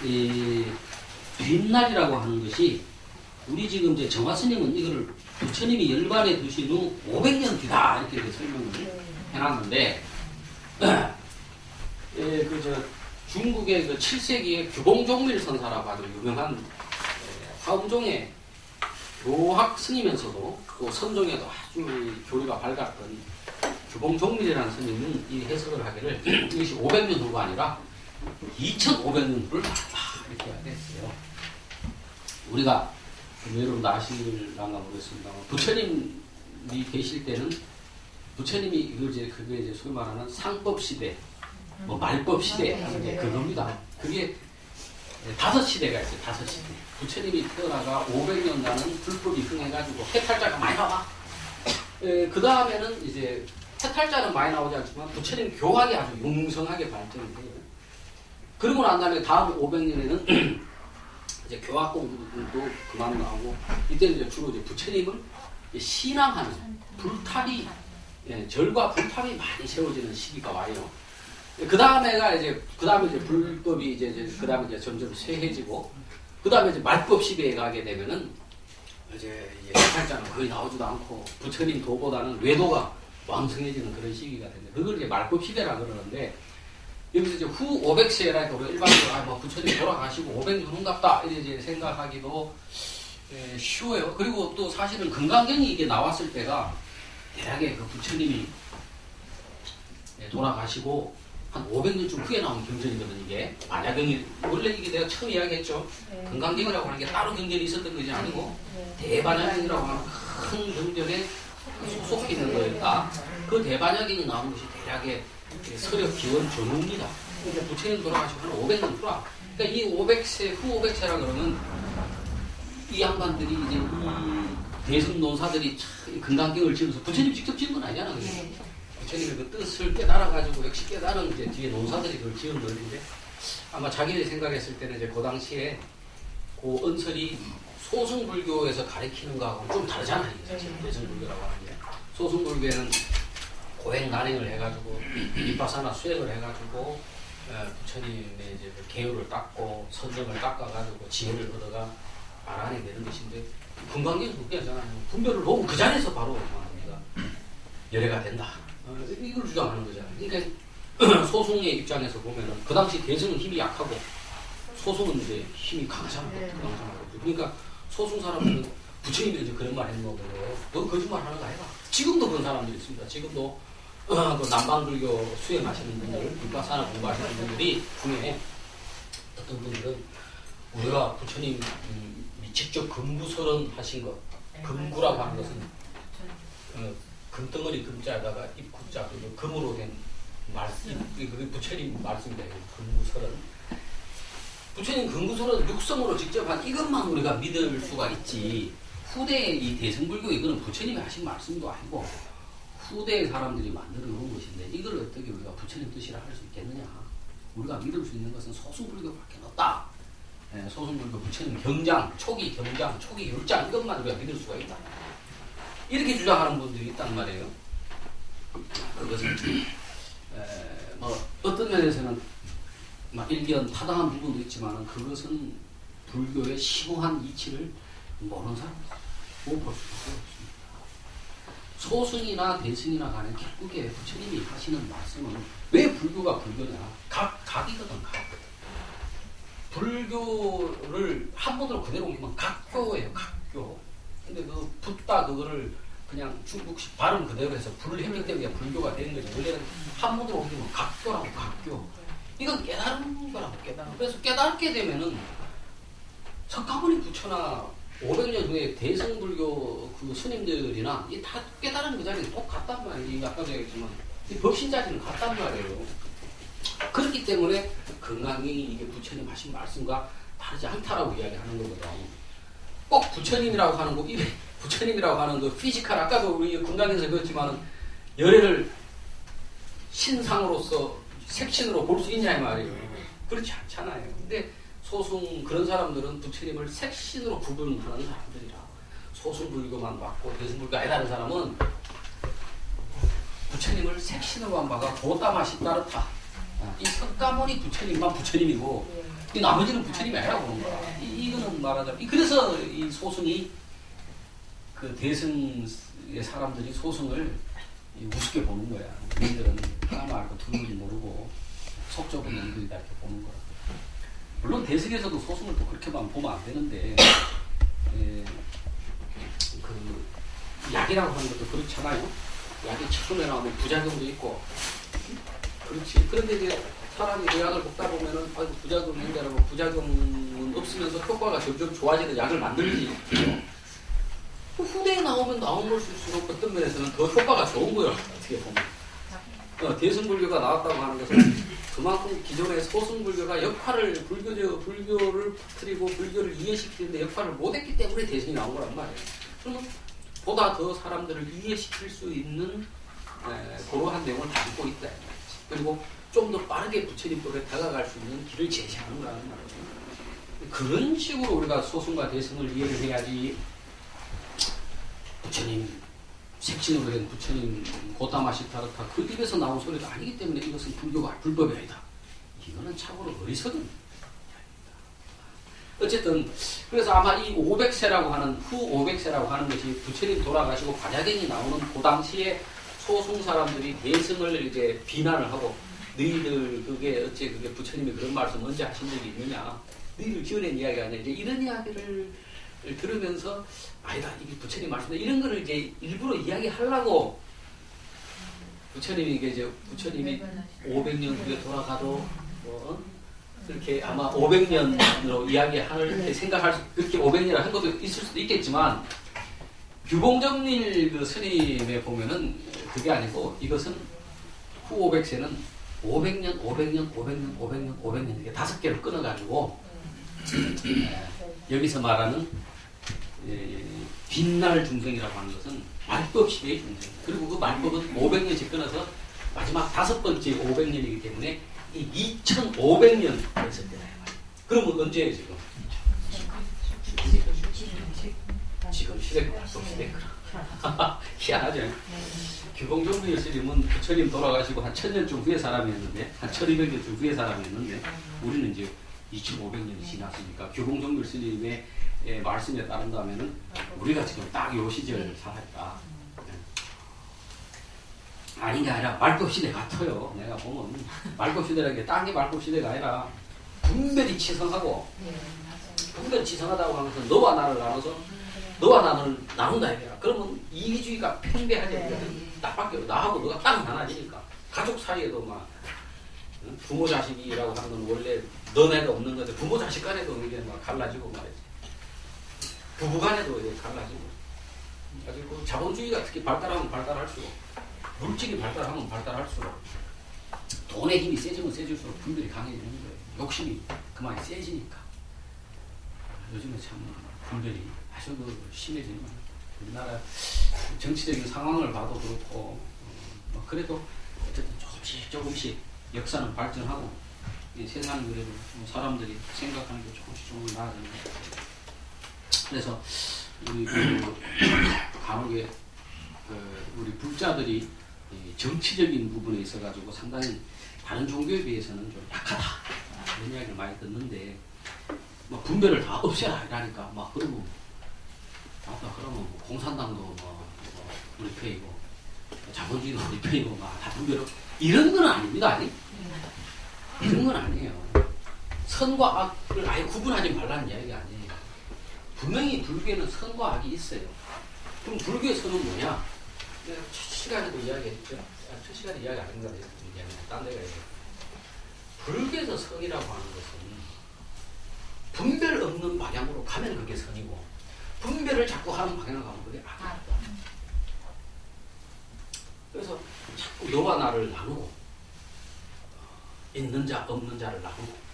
이 뒷날이라고 하는 것이 우리 지금 이제 정화 스님은 이거를 부처님이 열반에 두신 후 500년 뒤다 이렇게 설명을 해놨는데 중국의 그 7세기의 규봉종밀 선사라고 아주 유명한 화엄종의 교학 스님이면서도 또 선종에도 아주 교리가 밝았던 규봉종밀이라는 스님은 이 해석을 하기를 이것이 500년 후가 아니라 2500년 후를 말한다 이렇게 했어요. 우리가 여러분도 아실랑가 모르겠습니다만 부처님이 계실 때는 부처님이 그게 이제 소위 말하는 상법 시대, 뭐 말법 시대 하는 게 그겁니다. 그게 5시대가 있어요. 5시대. 부처님이 태어나가 500년 가는 불법이 흥해가지고 해탈자가 많이 나와. 그 다음에는 이제 해탈자는 많이 나오지 않지만 부처님 교학이 아주 용성하게 발전이 돼요. 그러고 난 다음에 다음 500년에는 이제 교학 공부도 그만 나오고 이때는 이제 주로 이제 부처님을 신앙하는 불탑이 절과 불탑이 많이 세워지는 시기가 와요. 그 다음에 이제 불법이 이제 그 다음에 이제 점점 쇠해지고 그 다음에 이제 말법 시대에 가게 되면은 이제 해탈자는 거의 나오지도 않고 부처님 도보다는 외도가 왕성해지는 그런 시기가 됩니다. 그걸 이제 말법 시대라 그러는데 여기서 이제 후 500세라 우리가 일반적으로 뭐 부처님 돌아가시고 500년 후인갑다 이렇게 생각하기도 쉬워요. 그리고 또 사실은 금강경이 이게 나왔을 때가 대략에 그 부처님이 돌아가시고 한 500년쯤 후에 나온 경전이거든 이게. 반야경이 원래 이게 내가 처음 이야기했죠. 금강경이라고 하는 게 따로 경전이 있었던 것이 아니고 대반야경이라고 하는 큰 경전에 속해 있는 거였다. 그 대반야경이 나온 것이 대략의 서력 기원 전후입니다. 그러니까 부처님 돌아가시고 한 500년 후라. 그러니까 이 500세 후 500세라 그러면 이 양반들이 이제 이 대승 논사들이 금강경을 지으면서 부처님 직접 지은 건 아니잖아. 부처님의 그 뜻을 깨달아가지고 역시 깨달은 이제 뒤에 논사들이 그걸 지은 건데 아마 자기들이 생각했을 때는 이제 그 당시에 그 언설이 소승불교에서 가리키는 거하고 좀 다르잖아요. 사실 대승불교라고 하는 게. 소승불교에는 고행 난행을 해가지고 윗바사나 수행을 해가지고 부처님의 이제 계율을 닦고 선정을 닦아가지고 지혜를 얻어가 알아내는 것인데 금강경은 그게 아니잖아요. 분별을 보고 그 자리에서 바로 우리가 열애가 된다. 이걸 주장하는 거잖아요. 그러니까 소승의 입장에서 보면은 그 당시 대승은 힘이 약하고 소승은 이제 힘이 강하잖아요. 그러니까 소승 사람들은 부처님이 이제 그런 말 했는 거고 너 거짓말 하는 거 아니야. 지금도 그런 사람들이 있습니다. 지금도 그 남방불교 수행하시는 분들, 윗바사나 공부하시는 분들이 중에 어떤 분들은 우리가 부처님 직접 금구설은 하신 것, 금구라고 하는 것은 금덩어리 금자에다가 입구자, 금으로 된 말씀, 그게 부처님 말씀입니다. 금구설은. 부처님 금구설은 육성으로 직접 한 이것만 우리가 믿을 수가 있지. 후대의 이 대승불교 이거는 부처님이 하신 말씀도 아니고 후대의 사람들이 만들어 놓은 것인데 이걸 어떻게 우리가 부처님 뜻이라 할 수 있겠느냐. 우리가 믿을 수 있는 것은 소승불교밖에 없다. 소승불교 부처님 경장, 초기 경장, 초기 율장 이것만 우리가 믿을 수가 있다. 이렇게 주장하는 분들이 있단 말이에요. 그것은 뭐 어떤 면에서는 일견 타당한 부분도 있지만 그것은 불교의 심오한 이치를 모르는 사람은 못 볼 수밖에 없습니다. 소승이나 대승이나 간에 결국에 부처님이 하시는 말씀은 왜 불교가 불교냐? 각이거든, 각. 불교를 한문으로 그대로 옮기면 각교예요, 각교. 근데 그 붓다 그거를 그냥 중국식 발음 그대로 해서 불을 했기 때문에 불교가 되는 거죠. 원래는 한문으로 옮기면 각교라고, 각교. 이건 깨달은 거라고, 깨달은. 그래서 깨닫게 되면은 석가모니 부처나 500년 후에 대승불교 그 스님들이나 이 다 깨달은 그 자리는 똑같단 말이에요. 아까도 얘기했지만 이 법신자리는 같단 말이에요. 그렇기 때문에 건강히 이게 부처님 하신 말씀과 다르지 않다라고 이야기하는 거거든. 꼭 부처님이라고 하는 거, 부처님이라고 하는 그 피지컬, 아까도 우리 건강에서 배웠지만은 열애를 신상으로서 색신으로 볼 수 있냐 이 말이에요. 그렇지 않잖아요. 근데 소승 그런 사람들은 부처님을 색신으로 구분하는 사람들이라. 소승불교만 받고 대승불교 아니라는 사람은 부처님을 색신으로만 봐가 고따맛이 따르다. 이 석가모니 부처님만 부처님이고 이 나머지는 부처님이 아니라고 보는 거야. 이거는 말하자면 그래서 이 소승이 그 대승의 사람들이 소승을 우습게 보는 거야. 우리들은 하나 말고 둘을 모르고 속적으로 놈들이다 이렇게 보는 거야. 물론 대승에서도 소승을 또 그렇게만 보면 안 되는데 그 약이라고 하는 것도 그렇잖아요. 약이 처음에 나오면 부작용도 있고 그렇지. 그런데 이제 사람이 그 약을 먹다 보면은 부작용이 있는데 부작용은 없으면서 효과가 점점 좋아지는 약을 만들지. 후대에 나오면 나온 걸수록 어떤 면에서는 더 효과가 좋은 거예요. 어떻게 보면. 대승불교가 나왔다고 하는 것은 그만큼 기존의 소승불교가 역할을 불교를 퍼뜨리고 불교를 이해시키는데 역할을 못했기 때문에 대승이 나온 거란 말이에요. 그러면 보다 더 사람들을 이해시킬 수 있는 그러한 내용을 담고 있다. 그리고 좀 더 빠르게 부처님법에 다가갈 수 있는 길을 제시하는 거라는 말이에요. 그런 식으로 우리가 소승과 대승을 이해를 해야지 부처님 색신으로 된 부처님 고타마시타르타 그 입에서 나온 소리가 아니기 때문에 이것은 불교가 불법이 아니다. 이거는 참으로 어리석은. 어쨌든 그래서 아마 이 500세라고 하는 후 500세라고 하는 것이 부처님 돌아가시고 관야경이 나오는 그 당시에 소승 사람들이 대승을 이제 비난을 하고 너희들 그게 어째 그게 부처님이 그런 말씀 언제 하신 적이 있느냐? 너희들 지어낸 이야기가 아니라 이제 이런 이야기를 들으면서 아니다 이게 부처님 말씀이다 이런 거를 이제 일부러 이야기하려고 부처님이 이제 부처님이 500년 후에 돌아가도 뭐 그렇게 아마 500년으로 이야기할 생각할 수, 그렇게 500년을 한 것도 있을 수도 있겠지만 규봉정릴 그 스님에 보면은 그게 아니고 이것은 후 500세는 500년, 500년, 500년, 500년, 500년 이렇게 5개를 끊어가지고 여기서 말하는 빛날 중생이라고 하는 것은 말법 시대의 중생. 그리고 그 말법은 500년씩 끊어서 마지막 5번째 500년이기 때문에 이 2500년 됐을 때다. 그러면 언제예요 지금? 지금 시대 말법 시대구나. 희한하죠. 규봉정릴 스님은 부처님 돌아가시고 한 1000년쯤 후의 사람이었는데, 한 1200년쯤 후의 사람이었는데, 우리는 이제 2500년이 지났으니까 규봉정릴 스님의 말씀에 따른다면은 우리가 지금 딱 요 시절 살았다. 아닌 게 아니라 말법 시대 같아요. 내가 보면 말법 시대라는 게 딴 게 말법 시대가 아니라 분별이 치성하고, 분별이 치성하다고 하면서 너와 나를 나눠서 너와 나를 나눈다 이거야. 그러면 이기주의가 팽배하지. 딱 바뀌어. 나하고 너가 딱 나눠지니까. 가족 사이에도 막 부모 자식이라고 하는 건 원래 너네가 없는 건데 부모 자식 간에도 이게 막 갈라지고 말이지. 부부 간에도 이게 갈라지고. 그래가지고 자본주의가 특히 발달하면 발달할수록, 물질이 발달하면 발달할수록 돈의 힘이 세지면 세질수록 분별이 강해지는 거예요. 욕심이 그만이 세지니까. 요즘에 참 분별이 아주 심해지는 거예요. 우리나라 정치적인 상황을 봐도 그렇고, 그래도 어쨌든 조금씩 역사는 발전하고, 세상이 그래도 사람들이 생각하는 게 조금씩 나아지는 거예요. 그래서 우리 간혹에 우리 불자들이 정치적인 부분에 있어가지고 상당히 다른 종교에 비해서는 좀 약하다 이런 이야기를 많이 듣는데, 뭐 분별을 다 없애라 이러니까 막 그러면 그러면 공산당도 뭐 우리 편이고 자본주의도 우리 편이고 막 다 분별 이런 건 아닙니다. 아니? 이런 건 아니에요. 선과 악을 아예 구분하지 말라는 이야기가 아니에요. 분명히 불교에는 선과 악이 있어요. 그럼 불교의 선은 뭐냐? 내가 첫 시간에도 이야기했죠. 첫 시간에 이야기 안 한가 봐요. 딴 데가 있어요. 불교에서 선이라고 하는 것은 분별 없는 방향으로 가면 그게 선이고, 분별을 자꾸 하는 방향으로 가면 그게 악이다. 그래서 자꾸 너와 나를 나누고, 있는 자 없는 자를 나누고,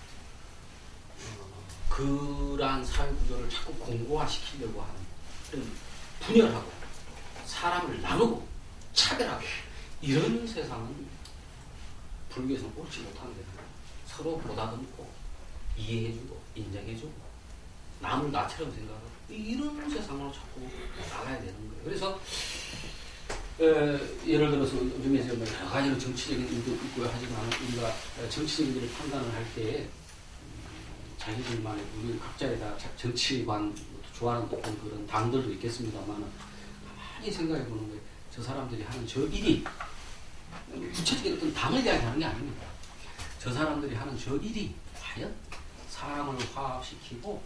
그러한 사회 구조를 자꾸 공고화시키려고 하는 그런 분열하고 사람을 나누고 차별하고 이런 세상은 불교에서는 옳지 못한 데다. 서로 보다듬고 이해해주고 인정해주고 남을 나처럼 생각하고 이런 세상으로 자꾸 나가야 되는 거예요. 그래서 예를 들어서 요즘에 여러 가지로 정치적인 일도 있고요. 하지만 우리가 정치적인 일을 판단을 할 때 자기들만의 우리 각자의 다 정치관 좋아하는 어떤 그런 당들도 있겠습니다만 가만히 생각해 보는 거예요. 저 사람들이 하는 저 일이 구체적인 어떤 당을 이야기하는 게 아닙니다. 저 사람들이 하는 저 일이 과연 사람을 화합시키고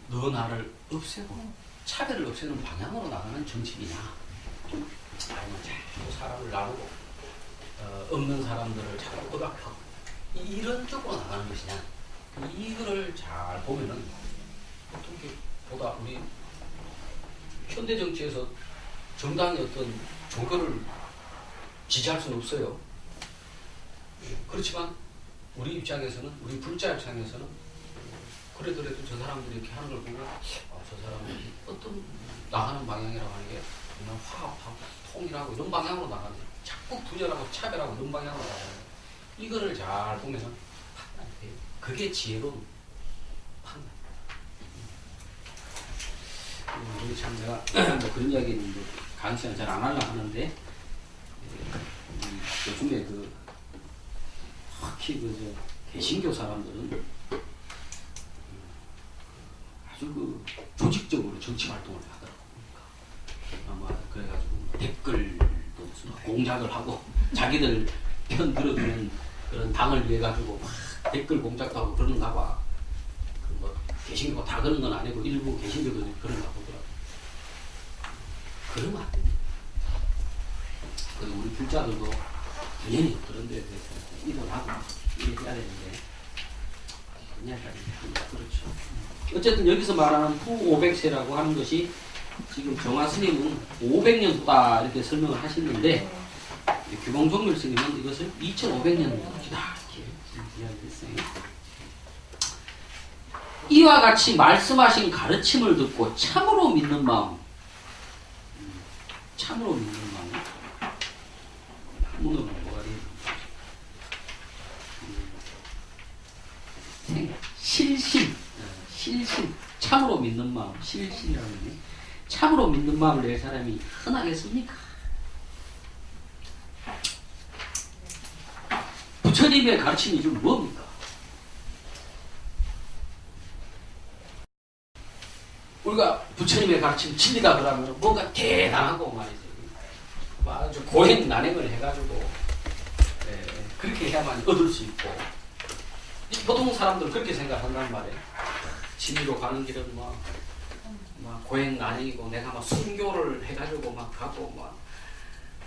너 나를 없애고 차별을 없애는 방향으로 나가는 정치이냐, 아니면 자꾸 사람을 나누고 없는 사람들을 자꾸 억압하고 이런 쪽으로 나가는 것이냐, 이거를 잘 보면은 어떻게 보다 우리 현대 정치에서 정당의 어떤 조교를 지지할 수는 없어요. 그렇지만 우리 입장에서는, 우리 불자 입장에서는 그래도 저 사람들이 이렇게 하는 걸 보면 저 사람들이 어떤 나가는 방향이라고 하는 게 정말 화합하고 통일하고 이런 방향으로 나가는, 자꾸 분열하고 차별하고 이런 방향으로 나가는, 이거를 잘 보면은 판단이 돼요. 그게 지혜로운 판단. 우리 참 내가 뭐 그런 이야기는 뭐 강의시간 잘 안 하려고 하는데, 요즘에 특히 개신교 사람들은 아주 조직적으로 정치 활동을 하더라고요. 아마 그래가지고 댓글도 무슨 공작을 하고 자기들 편 들어주는 그런 당을 위해 가지고 막 댓글 공작도 하고 그러는가 봐. 뭐 개신교가 다 그런 건 아니고 일부 개신교도 그런가 보더라고요. 그러면 안 됩니다. 학자들도 당연히 그런 데에 대해서 일어나고 이렇게 해야 되는데 그렇죠. 어쨌든 여기서 말하는 후 500세라고 하는 것이 지금 정화 스님은 500년 후다 이렇게 설명을 하시는데 규봉종밀 스님은 이것을 2500년 후다 이렇게 이야기했어요. 이와 같이 말씀하신 가르침을 듣고 참으로 믿는 마음, 참으로 믿는 마음, 한문으로 뭐가 되는 실신, 실신, 참으로 믿는 마음, 실신이라는 게 참으로 믿는 마음을 낼 사람이 흔하겠습니까? 부처님의 가르침이 좀 뭡니까? 우리가 부처님의 가르침 진리다 그러면 뭔가 대단하고 말이죠. 아주 고행 난행을 해가지고 그렇게 해야만 얻을 수 있고 보통 사람들은 그렇게 생각한단 말이에요. 진리로 가는 길은 막 고행 난행이고 내가 막 순교를 해가지고 막 가고 막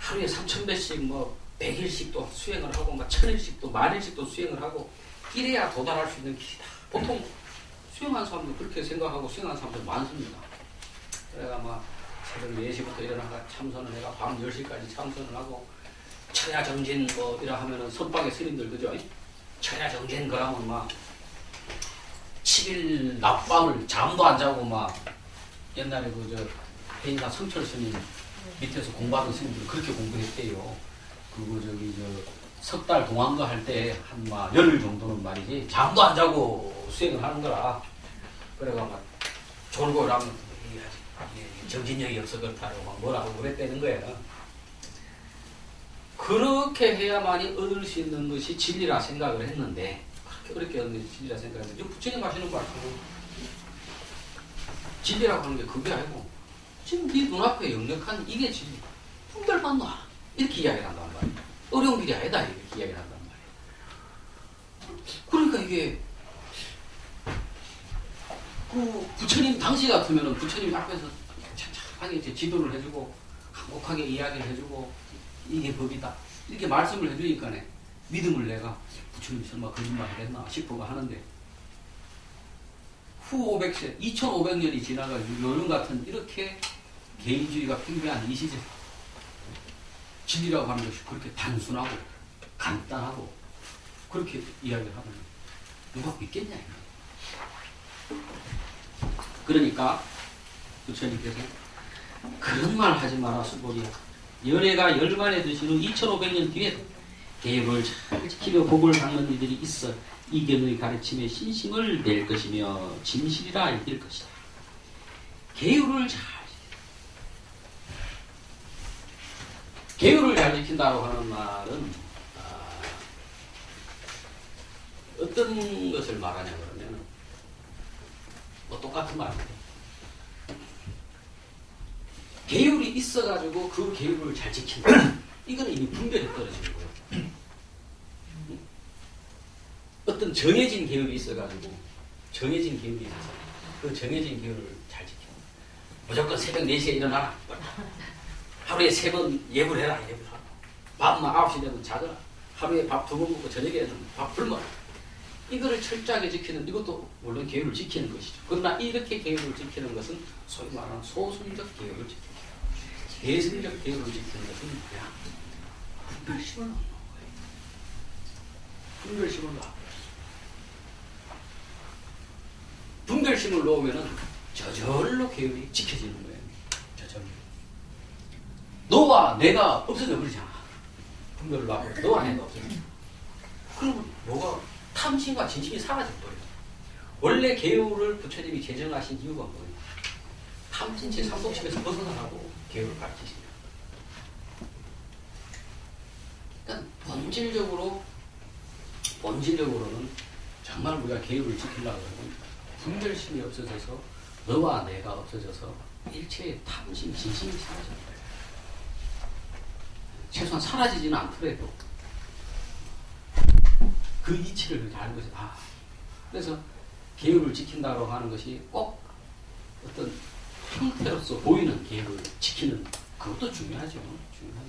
하루에 3000배씩 뭐 100일씩도 수행을 하고 막 1000일씩도 10,000일씩도 수행을 하고 이래야 도달할 수 있는 길이다. 보통 수행한 사람도 그렇게 생각하고 수행한 사람들 많습니다. 그래가 막 새벽 4시부터 일어나가 참선을 해가 밤 10시까지 참선을 하고 천야정진 뭐 이라 하면은 선방의 스님들 그죠? 천야정진 그러면 막 7일 낮밤을 잠도 안 자고 막 옛날에 그저 해인사 성철 스님 밑에서 공부하던 스님들 그렇게 공부했대요. 그리고 저기 석 달 동안거 할 때 한 막 열흘 정도는 말이지 잠도 안 자고 수행을 하는 거라. 그래가 막 졸고 이러면 정신력이 없어 그렇다고 막 뭐라고 그랬다는 거예요. 그렇게 해야만이 얻을 수 있는 것이 진리라 생각을 했는데 그렇게 얻는 것이 진리라 생각했는데 부처님 하시는 말씀은 진리라고 하는 게 그게 아니고 지금 네 눈앞에 역력한 이게 진리. 분별만 놔. 이렇게 이야기를 한단 말이에요. 어려운 길이 아니다 이렇게 이야기를 한단 말이에요. 그러니까 이게 그 부처님 당시 같으면은 부처님 앞에서 찬찬하게 이제 지도를 해주고 한곡하게 이야기를 해주고 이게 법이다 이렇게 말씀을 해주니까네 믿음을 내가 부처님 설마 거짓말을 했나 싶어가 하는데 후 500세 2500년이 지나가지고 요즘 같은 이렇게 개인주의가 팽배한 이 시대 진리라고 하는 것이 그렇게 단순하고 간단하고 그렇게 이야기를 하면 누가 믿겠냐 그러니까 부처님께서 그런 말 하지 마라 수보리야. 열애가 열만에 드시는 2500년 뒤에 계율을 잘 지키며 복을 받는 이들이 있어 이견의 가르침에 신심을 낼 것이며 진실이라 알길 것이다. 계율을 잘 계율을 잘 지킨다고 하는 말은 어떤 것을 말하냐 그러면 뭐 똑같은 말인데 계율이 있어가지고 그 계율을 잘 지킨다. 이거는 이미 분별이 떨어지는 거예요. 어떤 정해진 계율이 있어가지고 정해진 계율이 있어서 그 정해진 계율을 잘 지킨다. 무조건 새벽 4시에 일어나라. 하루에 3번 예불 해라. 예불하라. 밤만 9시 되면 자거라. 하루에 밥 2번 먹고 저녁에는 밥 굶어라. 이거를 철저하게 지키는 이것도 물론 계율을 지키는 것이죠. 그러나 이렇게 계율을 지키는 것은 소위 말하는 소승적 계율을 지키는 거예요. 대승적 계율을 지키는 것은 그냥 분별심을 놓는 거예요. 분별심을 놓아. 분별심을 놓으면은 저절로 계율이 지켜지는 거예요. 저절로. 너와 내가 없어져 버리잖아. 분별을 놔버려. 너와 내가 없어져. 그러면 뭐가 탐심과 진심이 사라져버려요. 원래 계율을 부처님이 제정하신 이유가 뭐예요? 탐진치 삼독심에서 벗어나라고 계율을 가르치십니다. 그러니까 본질적으로는 정말 우리가 계율을 지키려고 하면 분별심이 없어져서 너와 내가 없어져서 일체의 탐심, 진심이 사라져요. 최소한 사라지지는 않더라도 그 이치를 그렇게 알는 것이 그래서 계율을 지킨다고 하는 것이 꼭 어떤 형태로서 보이는 계율을 지키는 그 그것도 중요하죠.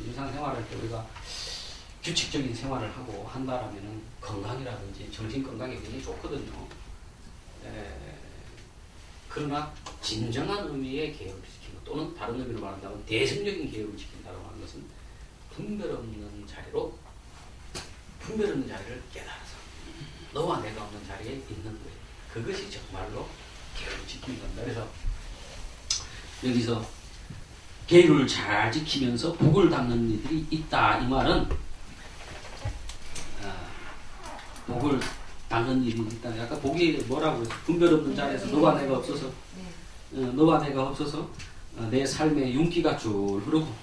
일상생활할 때 우리가 규칙적인 생활을 하고 한다라면은 건강이라든지 정신 건강에 굉장히 좋거든요. 그러나 진정한 의미의 개혁을 지키고 또는 다른 의미로 말한다면 대승적인 개혁을 지킨다고 하는 것은 분별 없는 자리로 분별 없는 자리를 깨달아서 너와 내가 없는 자리에 있는 거예요. 그것이 정말로 계율을 지키는 겁니다. 그래서 여기서 계율을 잘 지키면서 복을 담는 이들이 있다. 이 말은 복을 담는 일이 있다. 약간 복이 뭐라고 해서 분별 없는 자리에서 너와 내가 없어서 너와 내가 없어서 내 삶의 윤기가 줄 흐르고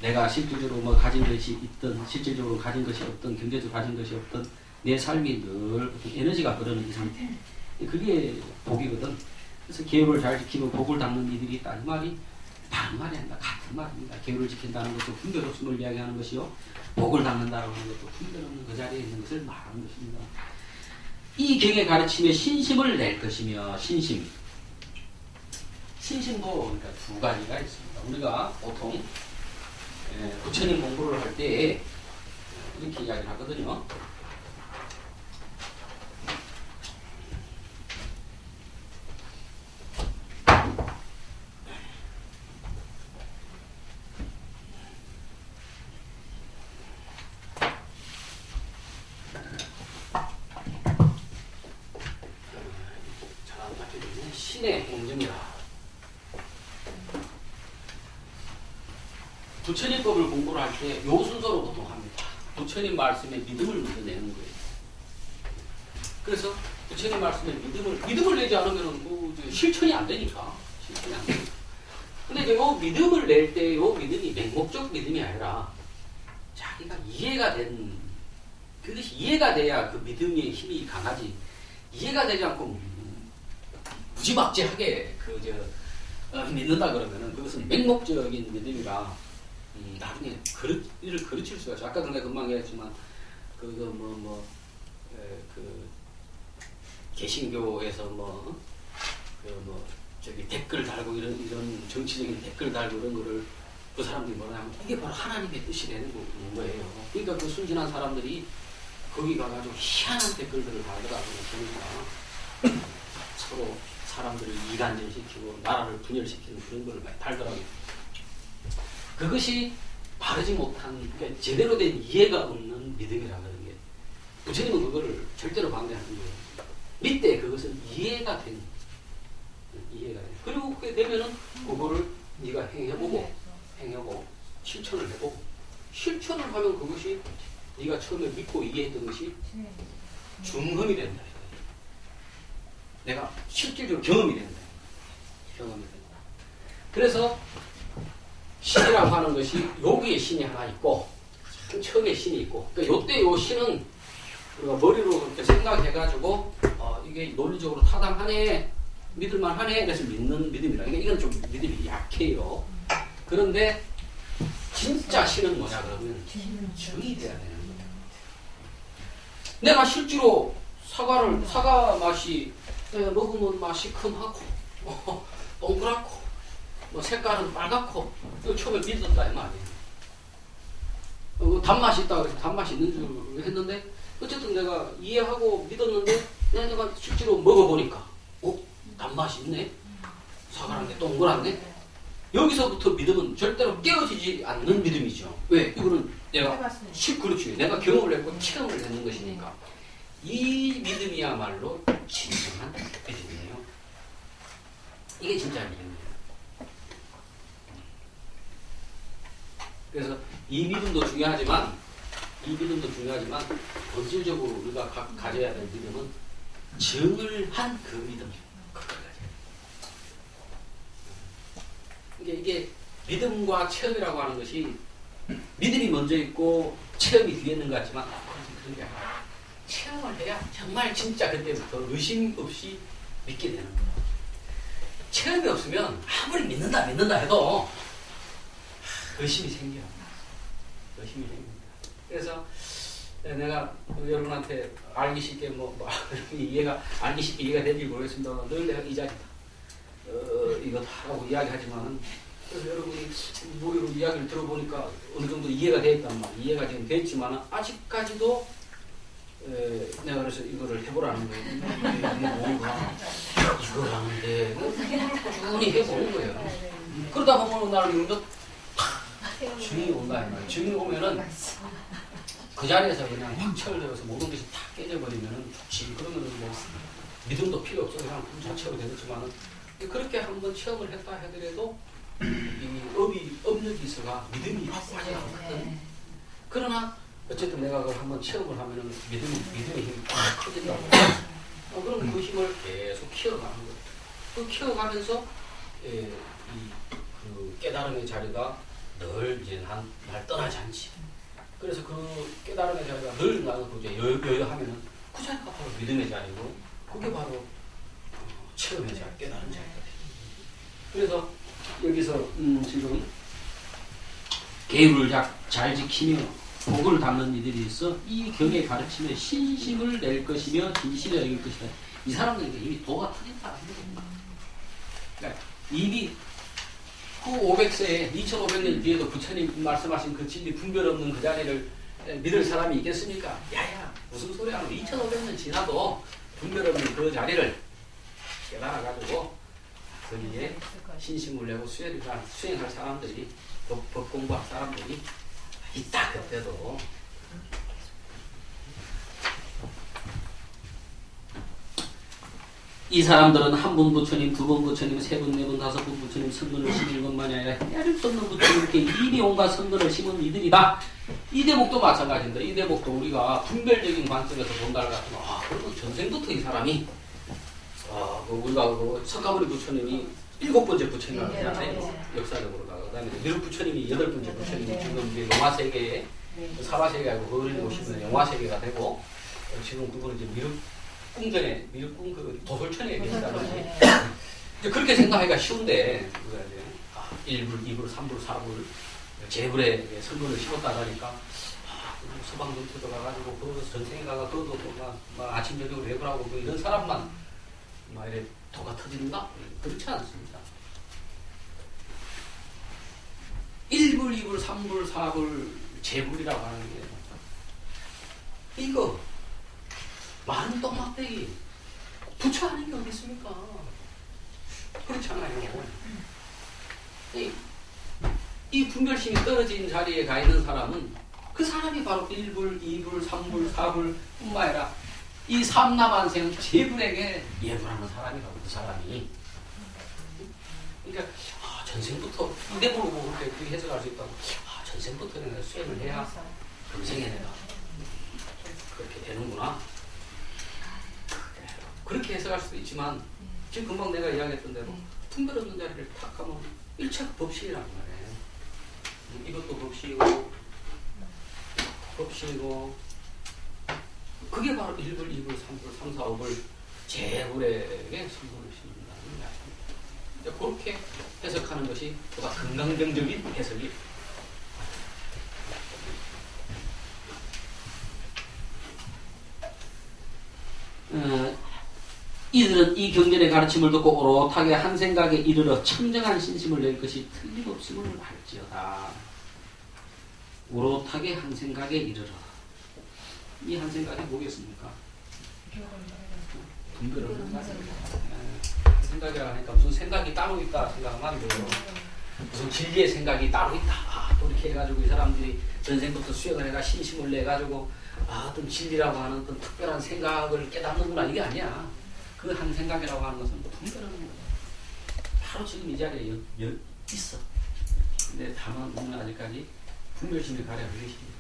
내가 실질적으로 뭐 가진 것이 있든 실질적으로 가진 것이 없든 경제적으로 가진 것이 없든 내 삶이 늘 에너지가 흐르는 이 상태. 그게 복이거든. 그래서 계율을 잘 지키면 복을 담는 이들이 있다. 이 말이 다른 말이 아니라 같은 말입니다. 계율을 지킨다는 것도 분별 없음을 이야기하는 것이요. 복을 담는다는 것도 분별 없는 그 자리에 있는 것을 말하는 것입니다. 이 경의 가르침에 신심을 낼 것이며 신심도 그러니까 두 가지가 있습니다. 우리가 보통 부처님 공부를 할 때 이렇게 이야기를 하거든요. 신의 행정이라. 부처님법을 공부를 할 때 요 순서로 보통 합니다. 부처님 말씀에 믿음을 먼저 내는 거예요. 그래서 부처님 말씀에 믿음을 내지 않으면 뭐 실천이 안 되니까. 실천이 안 되니까. 근데 이제 요 믿음을 낼 때 요 믿음이 맹목적 믿음이 아니라 자기가 이해가 된, 그것이 이해가 돼야 그 믿음의 힘이 강하지. 이해가 되지 않고 무지막지하게 믿는다 그러면은 그것은 맹목적인 믿음이라 나중에 이를 가르칠 수가 있어. 아까도 내가 금방 얘기했지만 개신교에서 저기 댓글 달고 이런 정치적인 댓글 달고 이런 거를 그 사람들이 뭐냐면 이게 바로 하나님의 뜻이라는 거예요. 그러니까 그 순진한 사람들이 거기 가가지고 희한한 댓글들을 달더라고요. 그러니까 서로 사람들을 이간질시키고 나라를 분열시키는 그런 걸 많이 달더라고요. 그것이 바르지 못한, 그러니까 제대로 된 이해가 없는 믿음이라는 게 부처님은 그거를 절대로 반대하는 거예요. 믿되 그것은 이해가 된. 그리고 그게 되면은 그거를 네가 행해보고 실천을 해보고 실천을 하면 그것이 네가 처음에 믿고 이해했던 것이 중흠이 된다. 내가 실질적으로 경험이 된다. 그래서 신이라고 하는 것이 여기에 신이 하나 있고 처음에 신이 있고, 그러니까 요때 요 신은 우리가 머리로 그렇게 생각해가지고 이게 논리적으로 타당하네, 믿을만하네, 그래서 믿는 믿음이라. 이건 좀 믿음이 약해요. 그런데 진짜 신은 뭐냐 그러면 정이 돼야 되는 거예요. 내가 실제로 사과 맛이 먹으면 맛이 큼하고 동그랗고 색깔은 빨갛고 처음에 믿었다 이 말이에요. 단맛이 있다고 해서 단맛이 있는 줄 했는데 어쨌든 내가 이해하고 믿었는데 내가 실제로 먹어보니까 단맛이 있네, 사과란 게 동그랗네. 여기서부터 믿음은 절대로 깨어지지 않는 믿음이죠. 왜? 이거는 내가 그렇지, 내가 경험을 했고 체험을 했는 것이니까. 이 믿음이야말로 진정한 믿음이에요. 이게 진짜 믿음이에요. 그래서 이 믿음도 중요하지만 본질적으로 우리가 가져야 될 믿음은 정을 한 그 믿음. 이게 믿음과 체험이라고 하는 것이 믿음이 먼저 있고 체험이 뒤에 있는 것 같지만 그런 게 아니라 체험을 해야 정말 진짜 그때부터 의심 없이 믿게 되는 거예요. 체험이 없으면 아무리 믿는다 해도 의심이 생겨요. 의심이 생깁니다. 그래서 내가 여러분한테 알기 쉽게 알기 쉽게 이해가 되는지 모르겠습니다만 늘 내가 이 자리다 이거 하라고 이야기하지만 그래서 여러분이 무료로 이야기를 들어보니까 어느 정도 이해가 되었단 말이에요. 이해가 지금 됐지만 아직까지도 내가 그래서 이거를 해보라는 거예요. 이게 뭔가 이걸 하는데 꾸준히 해보는 거예요. 그러다 보면 나는 이거 증이 온다 이 말이에요. 증이 오면은 그 자리에서 그냥 확 철들어서 모든 것이 다 깨져버리면은 좋지. 그러면은 뭐 믿음도 필요 없어. 그냥 그 자체로 되겠지만은 그렇게 한번 체험을 했다 하더라도 이 업력이 있어가 믿음이 확 빠져나거든. 그러나 어쨌든 내가 그걸 한번 체험을 하면은 믿음의 힘이 확 커진다고. 그럼 그 힘을 계속 키워가는 거예요. 그 키워가면서 그 깨달음의 자리가 늘 이제 날 떠나지 않지. 그래서 그 깨달음의 자리가 늘 나고 이제 여여하면은 그 자리가 바로 믿음의 자리고, 그게 바로 체험의 자리, 깨달은 자리가 돼. 그래서 여기서 지금 계율을 잘 지키며 복을 담는 이들이 있어 이 경의 가르침에 신심을 낼 것이며 진실을 여길 것이다. 이 사람들에게 이미 도가 터진다. 그러니까 이미 그 500세에 2500년 뒤에도 부처님 말씀하신 그 진리 분별 없는 그 자리를 믿을 사람이 있겠습니까? 야야 무슨 소리 하는 2500년 지나도 분별 없는 그 자리를 깨달아가지고 거기에 신심을 내고 수행할 사람들이, 법 공부할 사람들이 있다. 그때도 이 사람들은 한 분 부처님, 두 분 부처님, 세 분, 네 분, 다섯 분 부처님 선근을 심는 것만이 아니라 헤아릴 수 없는 부처님께 이미 온갖 선근을 심은 이들이다. 이 대목도 마찬가지입니다. 이 대목도 우리가 분별적인 관점에서 본다를 같으면 그러면 전생부터 이 사람이 우리가 석가모니 부처님이 7번째 부처님이라고 하잖아요. 역사적으로다가. 그 다음에 미륵 부처님이 8번째 부처님이 지금 이제 영화세계에 사바세계하고 거울을 보시면 영화세계가 되고, 지금 그거는 이제 미륵궁전에, 미륵궁 그 도솔천에 계시다는 거죠. 이제 그렇게 생각하기가 쉬운데, 우리가 이제 1불, 2불, 3불, 4불 재불에 선거를 심었다 하니까 서방전투도 가가지고 그러고서 전생에 가가 그것도 막 아침 저녁으로 해보라고 이런 사람만 막 이래 도가 터진다? 그렇지 않습니다. 1불, 2불, 3불, 4불 재불이라고 하는 게 이거 많은 똥막대기 부처 아닌 게 어디 있습니까? 그렇잖아요. 이 분별심이 떨어진 자리에 가 있는 사람은 그 사람이 바로 1불, 2불, 3불, 4불 뿐만 아니라 이 삼남한생 재불에게 예불하는 사람이라고. 그 사람이 그러니까 전생부터 이 대목으로 보고 그렇게 해석할 수 있다고. 전생부터 내가 수행을 해야 금생에 내가 그렇게 되는구나. 그렇게 해석할 수도 있지만 지금 금방 내가 이야기했던 대로 분별 없는 자리를 탁 하면 일체가 법식이란 말이에요. 이것도 법식이고 그게 바로 1불, 2불, 3불, 3, 4, 5불 재불에게 선물을 심는다는 말입니다. 그렇게 해석하는 것이 보다 건강경적인 해석이. 이들은 이 경전의 가르침을 듣고 오롯하게 한 생각에 이르러 청정한 신심을 낼 것이 틀림없음을 알지어다. 오롯하게 한 생각에 이르러. 이 한 생각이 뭐겠습니까? 분별을 한다. 생각이라 하니까 무슨 생각이 따로 있다 생각하면 안 돼요. 무슨 진리의 생각이 따로 있다. 또 이렇게 해가지고 이 사람들이 전생부터 수행을 해가 신심을 내가지고 어떤 진리라고 하는 어떤 특별한 생각을 깨닫는구나, 이게 아니야. 그 한 생각이라고 하는 것은 분별하는 거야. 바로 지금 이 자리에 있어. 근데 다만 우리는 아직까지 분별심에 가려야 되겠습니다.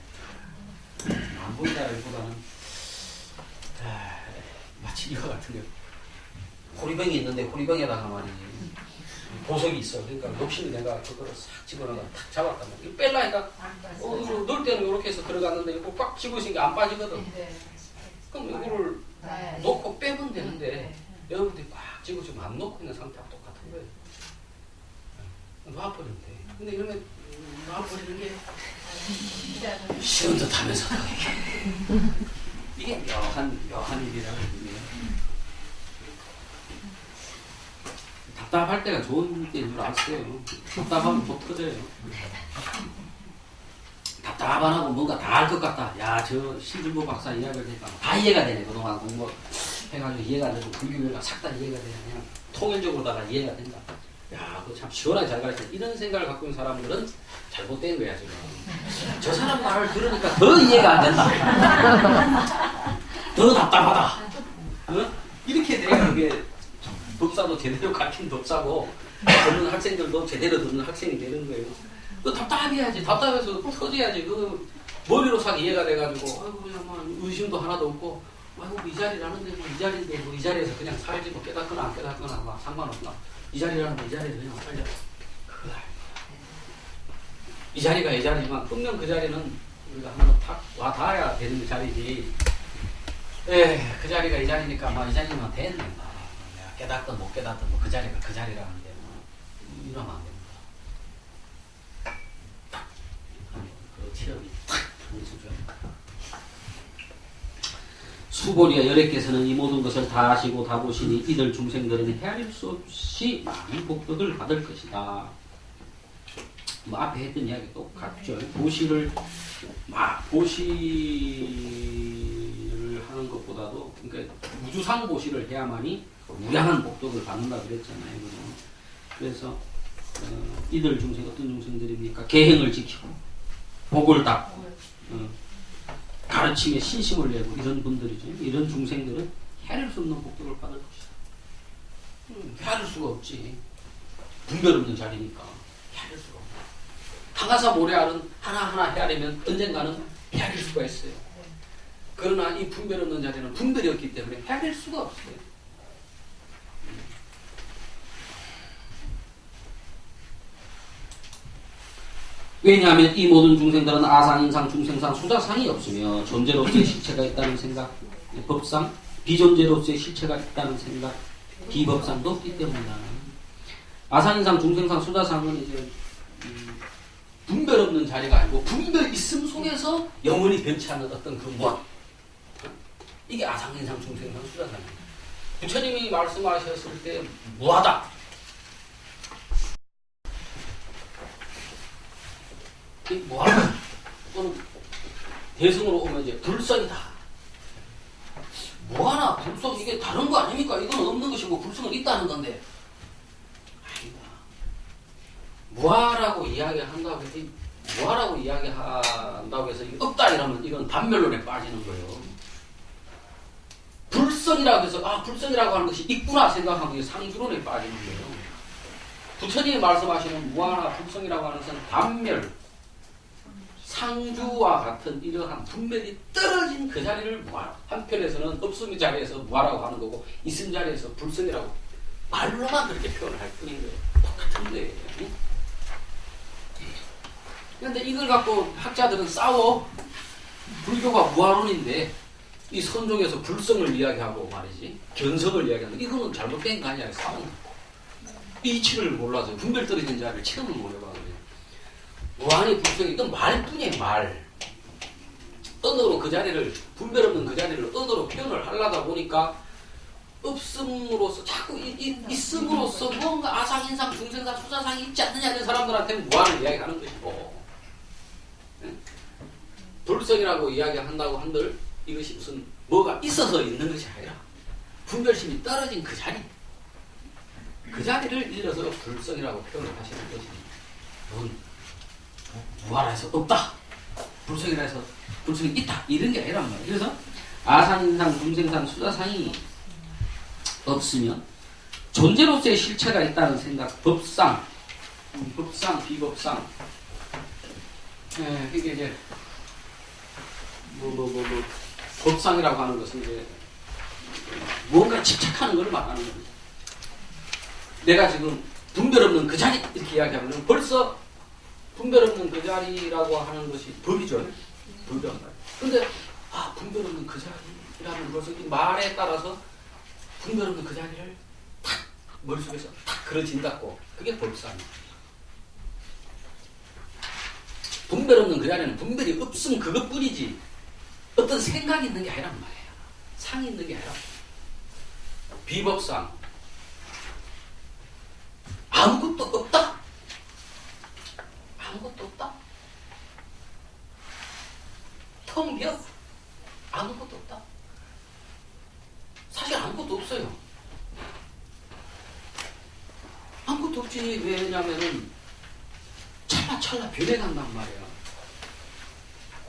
안 보인다기보다는 마치 이거 같은 게 호리병이 있는데 호리병에다가 말이지 보석이 있어. 그러니까 녹심이 내가 그거를 싹 집어넣어서 탁 잡았단 말이야. 이거 뺄라니까 이거 넣을 때는 이렇게 해서 들어갔는데 이거 꽉 집어 있으니까 안 빠지거든. 그럼 이거를 놓고 빼면 되는데 여러분들이 꽉 집어주면 안 놓고 있는 상태하고 똑같은 거예요. 놔버리면 돼. 근데 이러면 놔버리는 게 쉬운 듯 하면서도 이게 묘한 일이라고 해요. 답답할 때가 좋은 때인 줄 아세요. 답답하면 못 터져요. 답답하고 뭔가 다 알 것 같다. 야, 저 신준보 박사 이야기를 했다. 다 이해가 되네. 그동안 공부해가지고 이해가 되고 불교가 싹 다 이해가 되네. 그냥 통일적으로다가 이해가 된다. 야, 그거 참 시원하게 잘 가르쳐. 이런 생각을 갖고 있는 사람들은 잘못된 거야, 지금. 저 사람 말을 들으니까 더 이해가 안 된다. 더 답답하다. 어? 이렇게 돼야 그게 법사도 제대로 가르친 법사고 듣는 학생들도 제대로 듣는 학생이 되는 거예요. 그 답답해야지. 답답해서 터져야지. 그 머리로 싹 이해가 돼가지고 아이고 그냥 뭐 의심도 하나도 없고 아이고 이 자리라는데 뭐 이 자리인데 뭐 이 자리에서 그냥 살지 뭐 깨닫거나 안 깨닫거나 막 상관없나. 이 자리라는데 이 자리에서 그냥 살자. 그거야. 이 자리가 이 자리지만 분명 그 자리는 우리가 한번 탁 와 닿아야 되는 자리지. 그 자리가 이 자리니까 뭐 이 자리만 됐네. 내가 깨닫든 못 깨닫든 뭐 그 자리가 그 자리라는데 뭐 이러면 안 됩니다. 그 체험이 탁 보여줘야 됩니다. 수보리와 열애께서는 이 모든 것을 다 아시고 다 보시니 이들 중생들은 헤아릴 수 없이 많은 복덕을 받을 것이다. 뭐 앞에 했던 이야기 똑같죠. 보시를 하는 것보다도 그러니까 우주상 보시를 해야만이 무량한 복덕을 받는다 그랬잖아요. 그래서 이들 중생 어떤 중생들입니까? 계행을 지키고 복을 닦고 가르침에 신심을 내고 이런 분들이죠. 이런 중생들은 헤아릴 수 없는 복덕을 받을 것이다. 헤아릴 수가 없지. 분별 없는 자리니까 헤아릴 수가 없다. 항아사 모래알은 하나하나 헤아리면 언젠가는 헤아릴 수가 있어요. 그러나 이 분별 없는 자리는 분별이 없기 때문에 헤아릴 수가 없어요. 왜냐하면 이 모든 중생들은 아상, 인상, 중생상, 수자상이 없으며 존재로서의 실체가 있다는 생각, 법상, 비존재로서의 실체가 있다는 생각, 비법상도 없기 때문이다. 아상, 인상, 중생상, 수자상은 이제 분별 없는 자리가 아니고 분별 있음 속에서 영원히 변치 않는 어떤 그 무엇. 이게 아상, 인상, 중생상, 수자상입니다. 부처님이 말씀하셨을 때 무하다. 무하다. 또는 대승으로 오면 이제 불성이다. 무하나 불성 이게 다른 거 아닙니까? 이건 없는 것이고 불성은 있다는 건데. 아니다. 무하라고 이야기한다고 해서 무하라고 이야기한다고 해서 없다 이러면 이건 단멸론에 빠지는 거예요. 불성이라고 해서 불성이라고 하는 것이 있구나 생각하면 이게 상주론에 빠지는 거예요. 부처님이 말씀하시는 무하나 불성이라고 하는 것은 단멸 상주와 같은 이러한 분별이 떨어진 그 자리를 무하라. 한편에서는 없음 자리에서 무하라고 하는 거고 있음 자리에서 불성이라고 말로만 그렇게 표현을 할 뿐인 거예요. 똑같은 거예요. 그런데 이걸 갖고 학자들은 싸워. 불교가 무하론인데 이 선종에서 불성을 이야기하고 말이지 견성을 이야기하는 이거는 잘못된 거 아니야. 싸움. 이치를 몰라서 분별 떨어진 자리를 체험을 못 해봐. 무한히 불성이 이건 말뿐이에요. 말. 언어로 그 자리를 분별 없는 그 자리를 언어로 표현을 하려다 보니까 없음으로써 자꾸 있음으로써 뭔가 아상, 인상, 중생상, 수자상이 있지 않느냐 하는 사람들한테는 무한을 이야기하는 것이고 불성이라고 이야기한다고 한들 이것이 무슨 뭐가 있어서 있는 것이 아니라 분별심이 떨어진 그 자리 그 자리를 일러서 불성이라고 표현을 하시는 것입니다. 무하라해서 없다. 불성이라 해서 불성이 있다. 이런 게 아니란 말이에요. 그래서 아상, 인상, 중생상, 수자상이 없으면 존재로서의 실체가 있다는 생각, 법상, 비법상. 이게 이제 법상이라고 하는 것은 이제 뭔가 집착하는 걸 말하는 겁니다. 내가 지금 분별 없는 그 자리 이렇게 이야기하면 벌써 분별 없는 그 자리라고 하는 것이 법이죠. 법이란 말이에요. 근데 분별 없는 그 자리라는 것은 이 말에 따라서 분별 없는 그 자리를 탁 머릿속에서 탁 그려진다고 그게 법상이에요. 분별 없는 그 자리는 분별이 없음 그것뿐이지 어떤 생각이 있는 게 아니란 말이에요. 상이 있는 게 아니라 비법상 그것도 없지. 왜냐면은 찰나찰나 변해간단 말이야.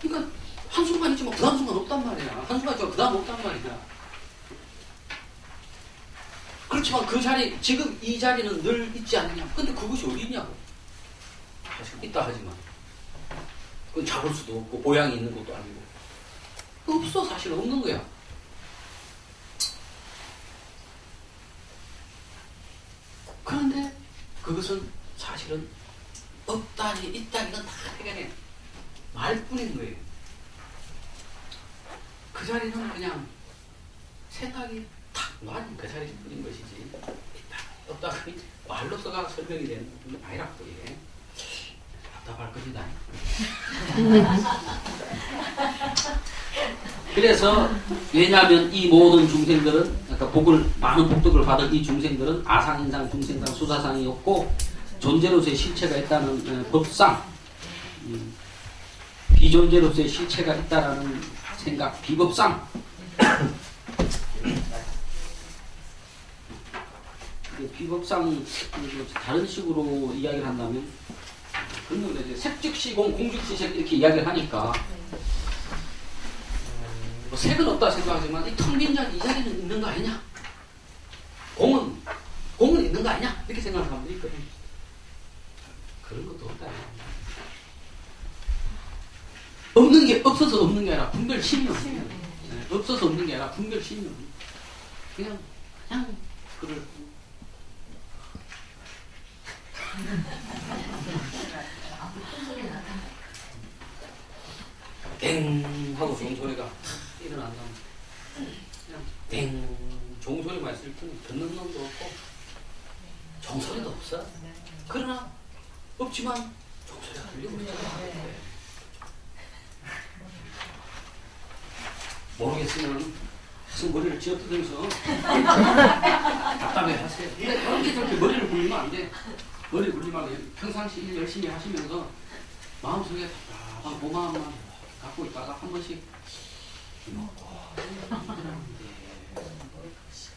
그러니까 한순간 있지만 그 다음 순간 없단 말이야. 한순간 있지만 그 다음 없단 말이야. 그렇지만 그 자리, 지금 이 자리는 늘 있지 않느냐. 근데 그것이 어디 있냐고. 사실 있다 하지만 그건 잡을 수도 없고 모양이 있는 것도 아니고 없어. 사실 없는 거야. 그런데 그것은 사실은 없다니 있다니는 다 해결해. 말뿐인 거예요. 그 자리는 그냥 생각이 탁 놔진 그 자리일 뿐인 것이지 있다 없다 말로서가 설명이 되는 부분이 아니라고. 이게 답답할 것이다. 그래서 왜냐하면 이 모든 중생들은 그러니까 복을 많은 복덕을 받은 이 중생들은 아상인상 중생상 수사상이 없고 존재로서의 실체가 있다는 법상 비존재로서의 실체가 있다라는 생각 비법상 비법상 다른 식으로 이야기를 한다면 그런 이제 색즉시공 공즉시색 이렇게 이야기를 하니까 뭐 색은 없다 생각하지만 이 텅 빈 자리 이 자리는 있는 거 아니냐? 공은 있는 거 아니냐? 이렇게 생각하는 사람들이 있거든. 그런 것도 없다. 없는 게 없어서 없는 게 아니라 분별심이요. 없어서 없는 게 아니라 분별심이요. 그냥 그를 땡 하고 종소리가 일어난다면 그냥 땡 종소리만 있을 뿐 듣는 놈도 없고 종소리도 없어. 그러나 없지만 종소리가 들리고 있잖아. 모르겠으면 무슨 머리를 쥐어뜯으면서 답답해 하세요. 근데 그렇게 저렇게 머리를 굴리면 안 돼. 머리 굴리면 평상시 일 열심히 하시면서 마음속에 답답한 고마움만 갖고 있다가 한 번씩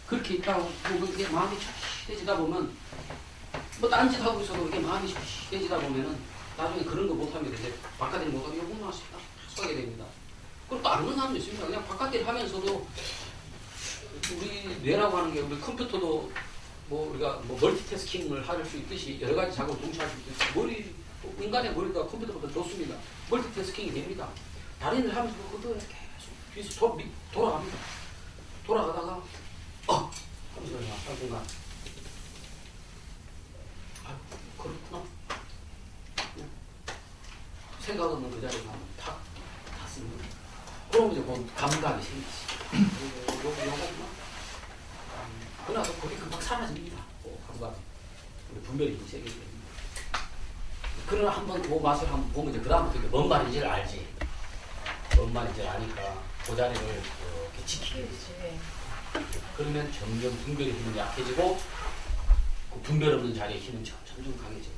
그렇게 있다고 이게 마음이 초시해지다 보면 뭐 딴짓 하고 있어도 이게 마음이 초시해지다 보면은 나중에 그런 거 못하면 이제 바깥일 못하면 욕만 하게 됩니다. 그리고 또 안 하는 사람도 있습니다. 그냥 바깥일 하면서도 우리 뇌라고 하는 게 우리 컴퓨터도 뭐 우리가 뭐 멀티태스킹을 할 수 있듯이 여러 가지 작업을 동시에 할 수 있듯이 인간의 머리가 컴퓨터보다 좋습니다. 멀티태스킹이 됩니다. 다른 일을 하면서 그것도 계속 돌아갑니다. 돌아가다가 하면서 한 순간 그렇구나. 생각 없는 그 자리에 가면 탁 닿습니다. 그럼 이제 그 감각이 생기지. 요거구나. 그러나 거기 금방 사라집니다. 감각. 분별이 세게 됩니다. 그러나 한번 그 맛을 한번 보면 이제 그 다음부터 뭔 말인지를 알지. 뭔 말인지를 아니까 그 자리를 이렇게 지키게 되지. 그러면 점점 분별의 힘이 약해지고 그 분별 없는 자리의 힘은 점점 강해지고.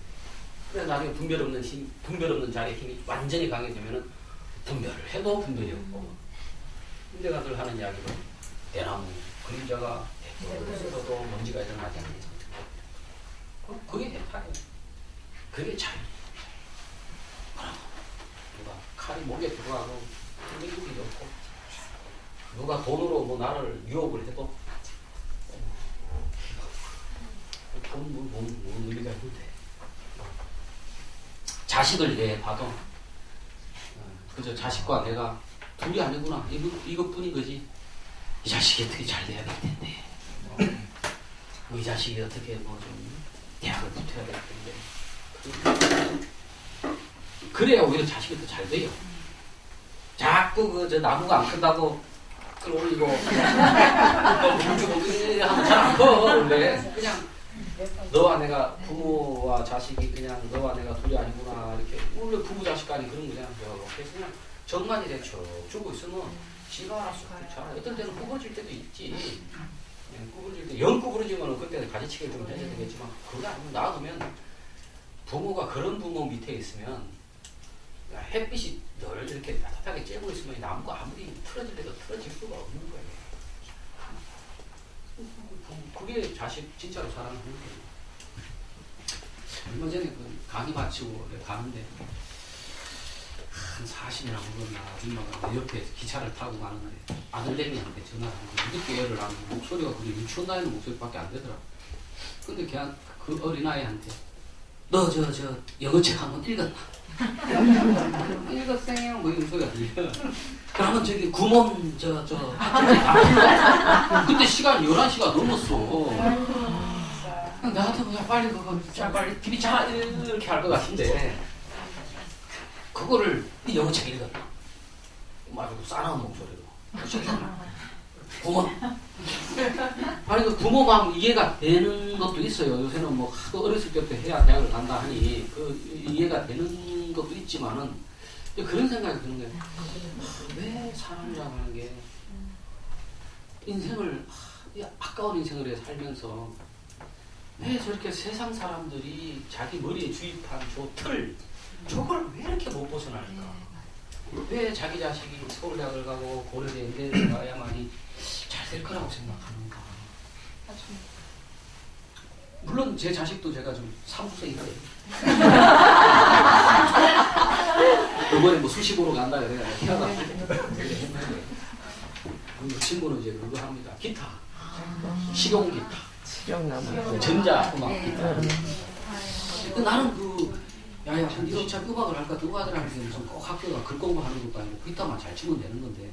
그래서 나중에 분별 없는 자리의 힘이 완전히 강해지면은 분별을 해도 분별이 없고. 인제가 늘 하는 이야기로 대나무 그림자가 대표로서도 먼지가 일어나지 않는 상태. 그게 해탈이에요. 그게 자유. 누가 칼이 목에 들어가고 힘이 없고 누가 돈으로 뭐 나를 유혹을 해도 뭔 의미가 있는데 자식을 내 봐도 그저 자식과 내가 둘이 아니구나 이것뿐인 거지. 이 자식이 어떻게 잘 돼야 될 텐데 이 자식이 어떻게 뭐 좀 대학을 붙여야 될 텐데 그래야 오히려 자식이 더 잘 돼요. 자꾸 저 나무가 안 큰다고 끌어올리고 하면 잘 안 커. 원래 그냥 너와 내가 부모와 자식이 그냥 너와 내가 둘이 아니구나 이렇게 원래 부부 자식 간이 그런 거잖아. 그래서 그냥 정만이 대충 주고 있으면 지가 알아서 잘 어떤 때는 구부러질 때도 있지. 구부러질 때 영 구부러지면 그때는 가지치기 좀 해야 되겠지만 그거 아니면 놔두면 부모가 그런 부모 밑에 있으면 햇빛이 늘 이렇게 따뜻하게 쬐고 있으면 나무가 아무리 틀어질래도 틀어질 수가 없는 거예요. 그게 자식 진짜로 사랑하는 거예요. 얼마 전에 그 강의 마치고 가는데 한 40이나 먹었나 아줌마가 내 옆에 기차를 타고 가는데 아들내미한테 전화를 하고 늦게 애를 하면 목소리가 그게 유치원 다니는 목소리밖에 안 되더라. 근데 그냥 그 어린아이한테 너 영어책 한번 읽었나? 읽었어요. 뭐 이런 소리가 들려. 그러면 저기 구몬 그때 시간 11시가 넘었어. 나한테 그냥 빨리 그거 빨리 TV 잘 이렇게 할 것 같은데 그거를 이 영어책 읽었나? 말고 싸나운 목소리로 구몬. 아니 그 구몬만 이해가 되는 것도 있어요. 요새는 뭐 하도 어렸을 때부터 해야 대학을 간다 하니 그 이해가 되는 것도 있지만은 그런 생각이 드는 거예요. 왜 사람이라고 하는 게 인생을 아까운 인생을 살면서 왜 저렇게 세상 사람들이 자기 머리에 주입한 저 틀 저걸 왜 이렇게 못 벗어날까? 왜 자기 자식이 서울대학을 가고 고려대 연대를 가야만이 잘 될 거라고 생각하는가? 물론 제 자식도 제가 좀 사무생인데 이번에 뭐 수시보러 간다 그래야 희하다. 그 친구는 이제 그거 합니다. 기타, 실용 기타, 전자 음악 기타. 나는 야야 이거 참 음악을 할까 음악을 하는 게 무슨 꼭 학교가 글 공부하는 것도 아니고 기타만 잘 치면 되는 건데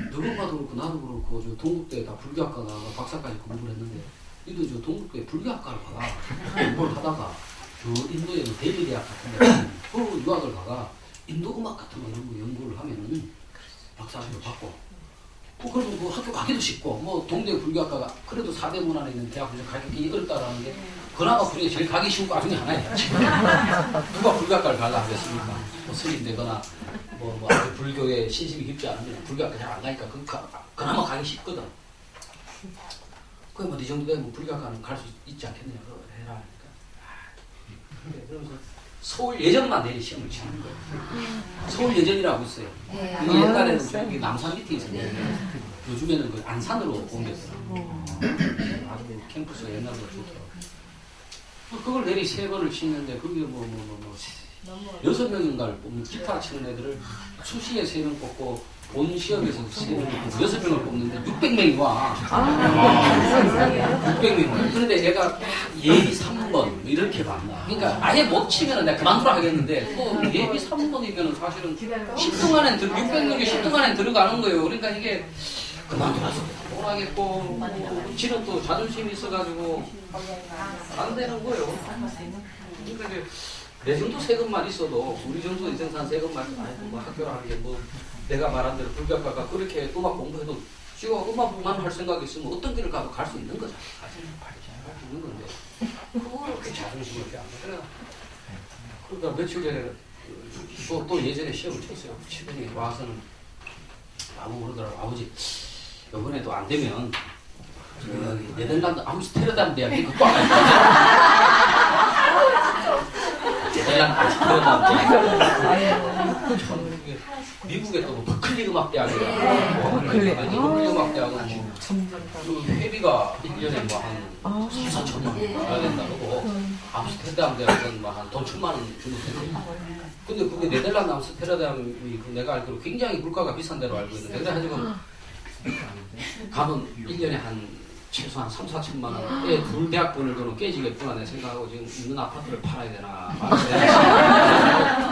누군가도 그렇고 나도 그렇고 저 동국대 다 불교학과 나가 박사까지 공부를 했는데 이도 저 동국대 불교학과를 가가 공부를 하다가 저 인도에 델리 대학 같은 데 그 유학을 가가 인도 음악 같은 거 이런 거 연구를 하면은 박사학위를 받고 그러면 그 학교 가기도 쉽고 뭐 동대 불교학과가 그래도 4대 문안에 있는 대학 중에서 가기 어렵다라는 게 그나마 불교에 제일 가기 쉬운 과 중에 하나예요. 누가 불교학과를 가려 하겠습니까? 뭐 스님 되거나 뭐 불교에 신심이 깊지 않으면 불교학과 잘 안 가니까 그나마 가기 쉽거든. 그래 뭐 이 정도 되면 불교학과는 갈 수 있지 않겠느냐 해라 하니까. 그러면서 서울 예전만 내리 시험을 치는 거예요. 서울 예전이라고 있어요. 이게 옛날에는 저기 남산 밑에 있었는데 요즘에는 그 안산으로 옮겼어요. 아주 캠퍼스가 옛날보다 좋더라고요. 그걸 내리 3번을 치는데 그게 6명인가를 뽑는 기타 치는 애들을 수시에 3명 뽑고 본 시험에서 3명 뽑고 6명을 뽑는데 600명이 와. 600명이 와. 그런데 얘가 예비 3번 이렇게 받나. 그러니까 아예 못 치면 내가 그만두라 하겠는데 또 예비 3번이면 사실은 10등 안에 600명이 10등 안에 들어가는 거예요. 그러니까 이게 그만두라서 못 하겠고 지는 또 자존심이 있어가지고 안 되는 거예요. 그러니까 내 정도 세금만 있어도 우리 정도 인생산 세금만 뭐 학교라는 게 뭐 내가 말한 대로 불교학과가 그렇게 음악 공부해도 지금 음악만 할 생각이 있으면 어떤 길을 가도 갈 수 있는 거잖아. 갈 수 있는 건데 그렇게 자존심을 이렇게 안 그래요. 그러니까 며칠 전에 또 예전에 시험을 쳤어요. 치더니 와서는 아무 그러더라고. 아버지 이번에도 안 되면 여기 네덜란드 암스테르담 대학에 그 꽉 네덜란드 암스테르담 대학 미국에 또 버클리 음악대학이라고 버클리 음악대학은 그 회비가 1년에 뭐 한 4,000만 원 줘야 된다고 암스테르담 대학은 뭐 한 돈 1,000만 원 주는 거예요. 근데 그게 네덜란드 암스테르담이 내가 알기로 굉장히 물가가 비싼 데로 알고 있는데 그래가지고 가면 1년에 한 최소한 3,4천만 원에 둘 대학 보낼 돈은 깨지겠구나 내 생각하고 지금 있는 아파트를 팔아야 되나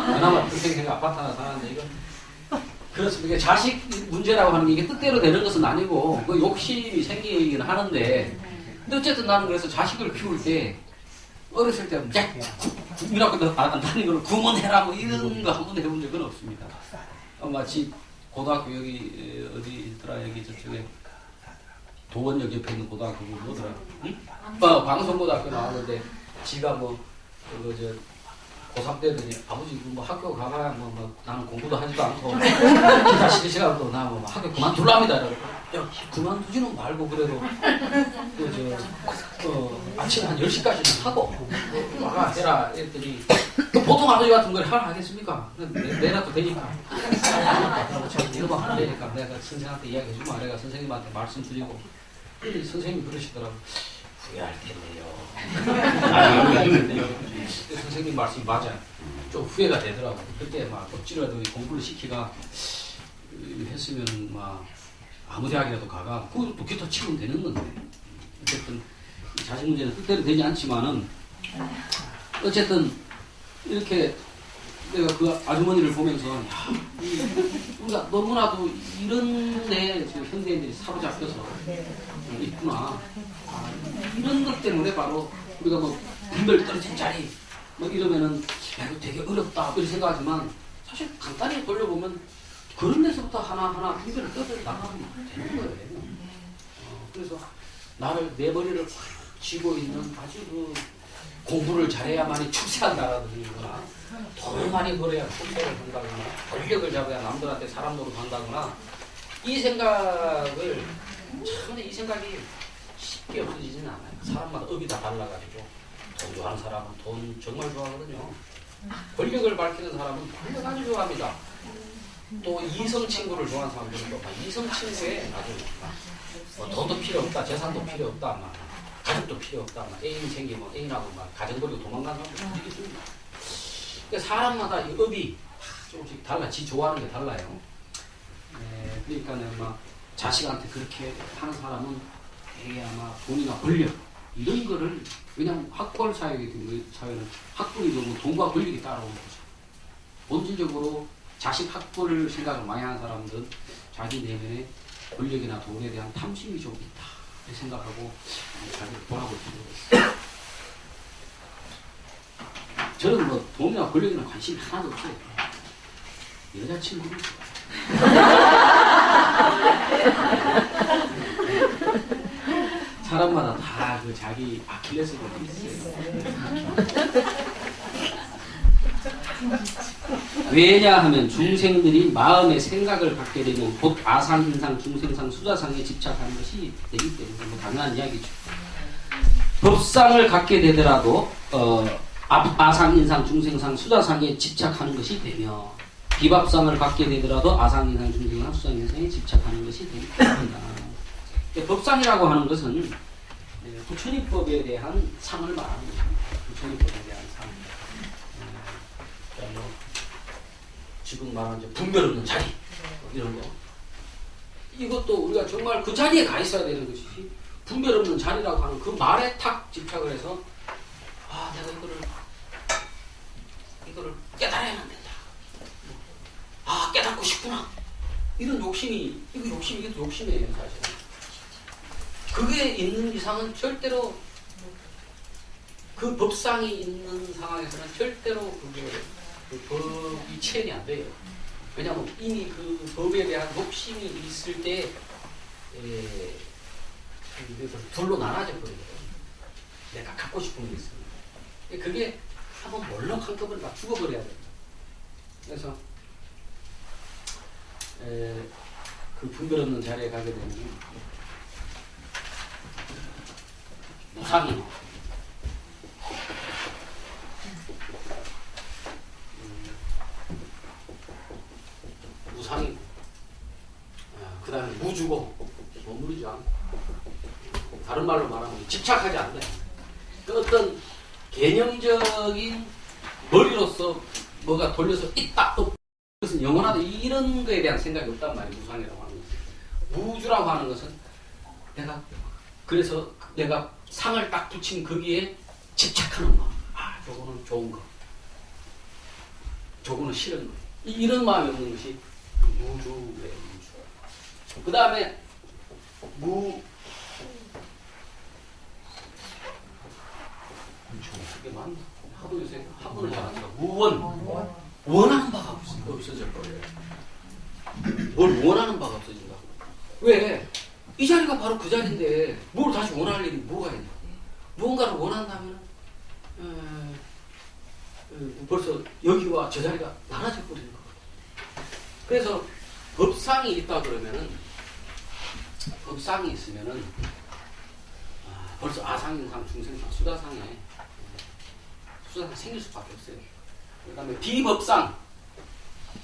그나마 평생 아파트 하나 사는데 이거 그렇습니다. 자식 문제라고 하는 게 이게 뜻대로 되는 것은 아니고 그 욕심이 생기긴 하는데 근데 어쨌든 나는 그래서 자식을 키울 때 어렸을 때 국민학교 안 다니는 걸 구몬해라 뭐 이런 거 한 번도 해본 적은 없습니다. 마치 고등학교 여기 어디 있더라 여기 저쪽에 도원역 옆에 있는 고등학교 뭐더라? 응? 방송고등학교 나왔는데 지가 뭐 그거 저 고3 때더니 아버지 뭐 학교 가봐야 뭐 나는 공부도 하지도 않고 기타 시시간도 나 뭐 학교 그만둘랍니다. 야 그만두지는 말고 그래도 아침 한 10시까지는 하고 와가 해라 했더니 보통 아버지 같은 걸 하라 하겠습니까? 내놔도 되니까 이거 하면 되니까 내가 선생님한테 이야기해주면 내가 선생님한테 말씀드리고 선생님이 그러시더라고. 후회할 텐데요. 선생님 말씀이 맞아요. 좀 후회가 되더라고. 그때 막 억지로라도 공부를 시키가 했으면 막 아무 대학이라도 가가 그것도 기타 치면 되는 건데 어쨌든 자식 문제는 뜻대로 되지 않지만은 어쨌든 이렇게 내가 그 아주머니를 보면서 야, 우리가 너무나도 이런데 지금 현대인들이 사로잡혀서 있구나. 이런 것 때문에 바로 우리가 뭐 분별 떨어진 자리 뭐 이러면은 야, 이거 되게 어렵다 이렇게 생각하지만 사실 간단히 돌려보면 그런 데서부터 하나하나 분별을 떨어져 나가면 되는 거예요. 그래서 나를 내 머리를 쥐고 있는 아주 그 공부를 잘해야만이 출세한다라든가 돈을 많이 벌어야 출세를 한다거나 권력을 잡아야 남들한테 사람 노릇한다거나 이 생각을 참 이 생각이 쉽게 없어지지는 않아요. 사람마다 업이 다 달라가지고 돈 좋아하는 사람은 돈 정말 좋아하거든요. 권력을 밝히는 사람은 권력 아주 좋아합니다. 또 이성 친구를 좋아하는 사람들은 또 이성 친구에 아주 뭐 돈도 필요 없다, 재산도 필요 없다, 막 가족도 필요 없다, 막 애인 생기면 애인하고 막 가정 버리고 도망가는 사람들 되게 있습니다. 그러니까 사람마다 이 업이 조금씩 달라, 지 좋아하는 게 달라요. 그러니까는 막 자식한테 그렇게 하는 사람은 되게 아마 돈이나 권력 이런 거를 왜냐면 학벌 사회이기 때문에 사회는 학벌이 너무 돈과 권력이 따라오는 거죠. 본질적으로 자식 학벌을 생각을 많이 하는 사람들은 자기 내면에 권력이나 돈에 대한 탐심이 좀 있다 이렇게 생각하고 자기를 돌아볼 필요가 있어요. 저는 뭐 돈이나 권력이나 관심이 하나도 없어요. 여자친구는 사람마다 다 그 자기 아킬레스건이 있어요. 왜냐하면 중생들이 마음의 생각을 갖게 되면 곧 아상인상, 중생상, 수자상에 집착하는 것이 되기 때문에 뭐 당연한 이야기죠. 법상을 갖게 되더라도 아상인상, 중생상, 수자상에 집착하는 것이 되며 비밥상을 갖게 되더라도 아상인상, 중생상, 수자인상에 집착하는 것이 됩니다. 법상이라고 하는 것은 부처님법에 대한 상을 말하는 거죠. 부처님법에 대한 상. 뭐 지금 말하는 분별 없는 자리 이런 거. 이것도 우리가 정말 그 자리에 가 있어야 되는 것이지 분별 없는 자리라고 하는 그 말에 탁 집착을 해서 아 내가 이거를 깨달아야만 된다. 아 깨닫고 싶구나. 이런 욕심이 이게 욕심이에요 사실. 그게 있는 이상은 절대로 그 법상이 있는 상황에서는 절대로 그 법이 체현이 안 돼요. 왜냐하면 이미 그 법에 대한 욕심이 있을 때 둘로 나눠져 버려요. 내가 갖고 싶은 게 있어요. 그게 한번 몰록 한꺼번에 다 죽어버려야 돼요. 그래서 그 분별 없는 자리에 가게 되면 무상이 무상이고 그 다음에 무주고 머무르지 않고 다른 말로 말하면 집착하지 않네. 그 어떤 개념적인 머리로서 뭐가 돌려서 있다 없다 그것은 영원하다 이런 거에 대한 생각이 없단 말이에요. 무상이라고 하는 것은. 무주라고 하는 것은 그래서 내가 상을 딱 붙인 거기에 집착하는 마음. 아 저거는 좋은 거 저거는 싫은 거 이런 마음이 없는 것이 무주예요. 무주. 그 다음에 이게 맞나? 하도 요새 한문을 잘하니까 원하는 바가 없어질 거예요. 뭘 원하는 바가 없어진다고. 왜? 이 자리가 바로 그 자리인데 뭘 다시 원할 일이 뭐가 있나? 무언가를 원한다면 벌써 여기와 저 자리가 나눠져 버리는 거거든요. 그래서 법상이 있다 그러면은 법상이 있으면은 벌써 아상인상, 중생상, 수다상에 생길 수밖에 없어요. 그 다음에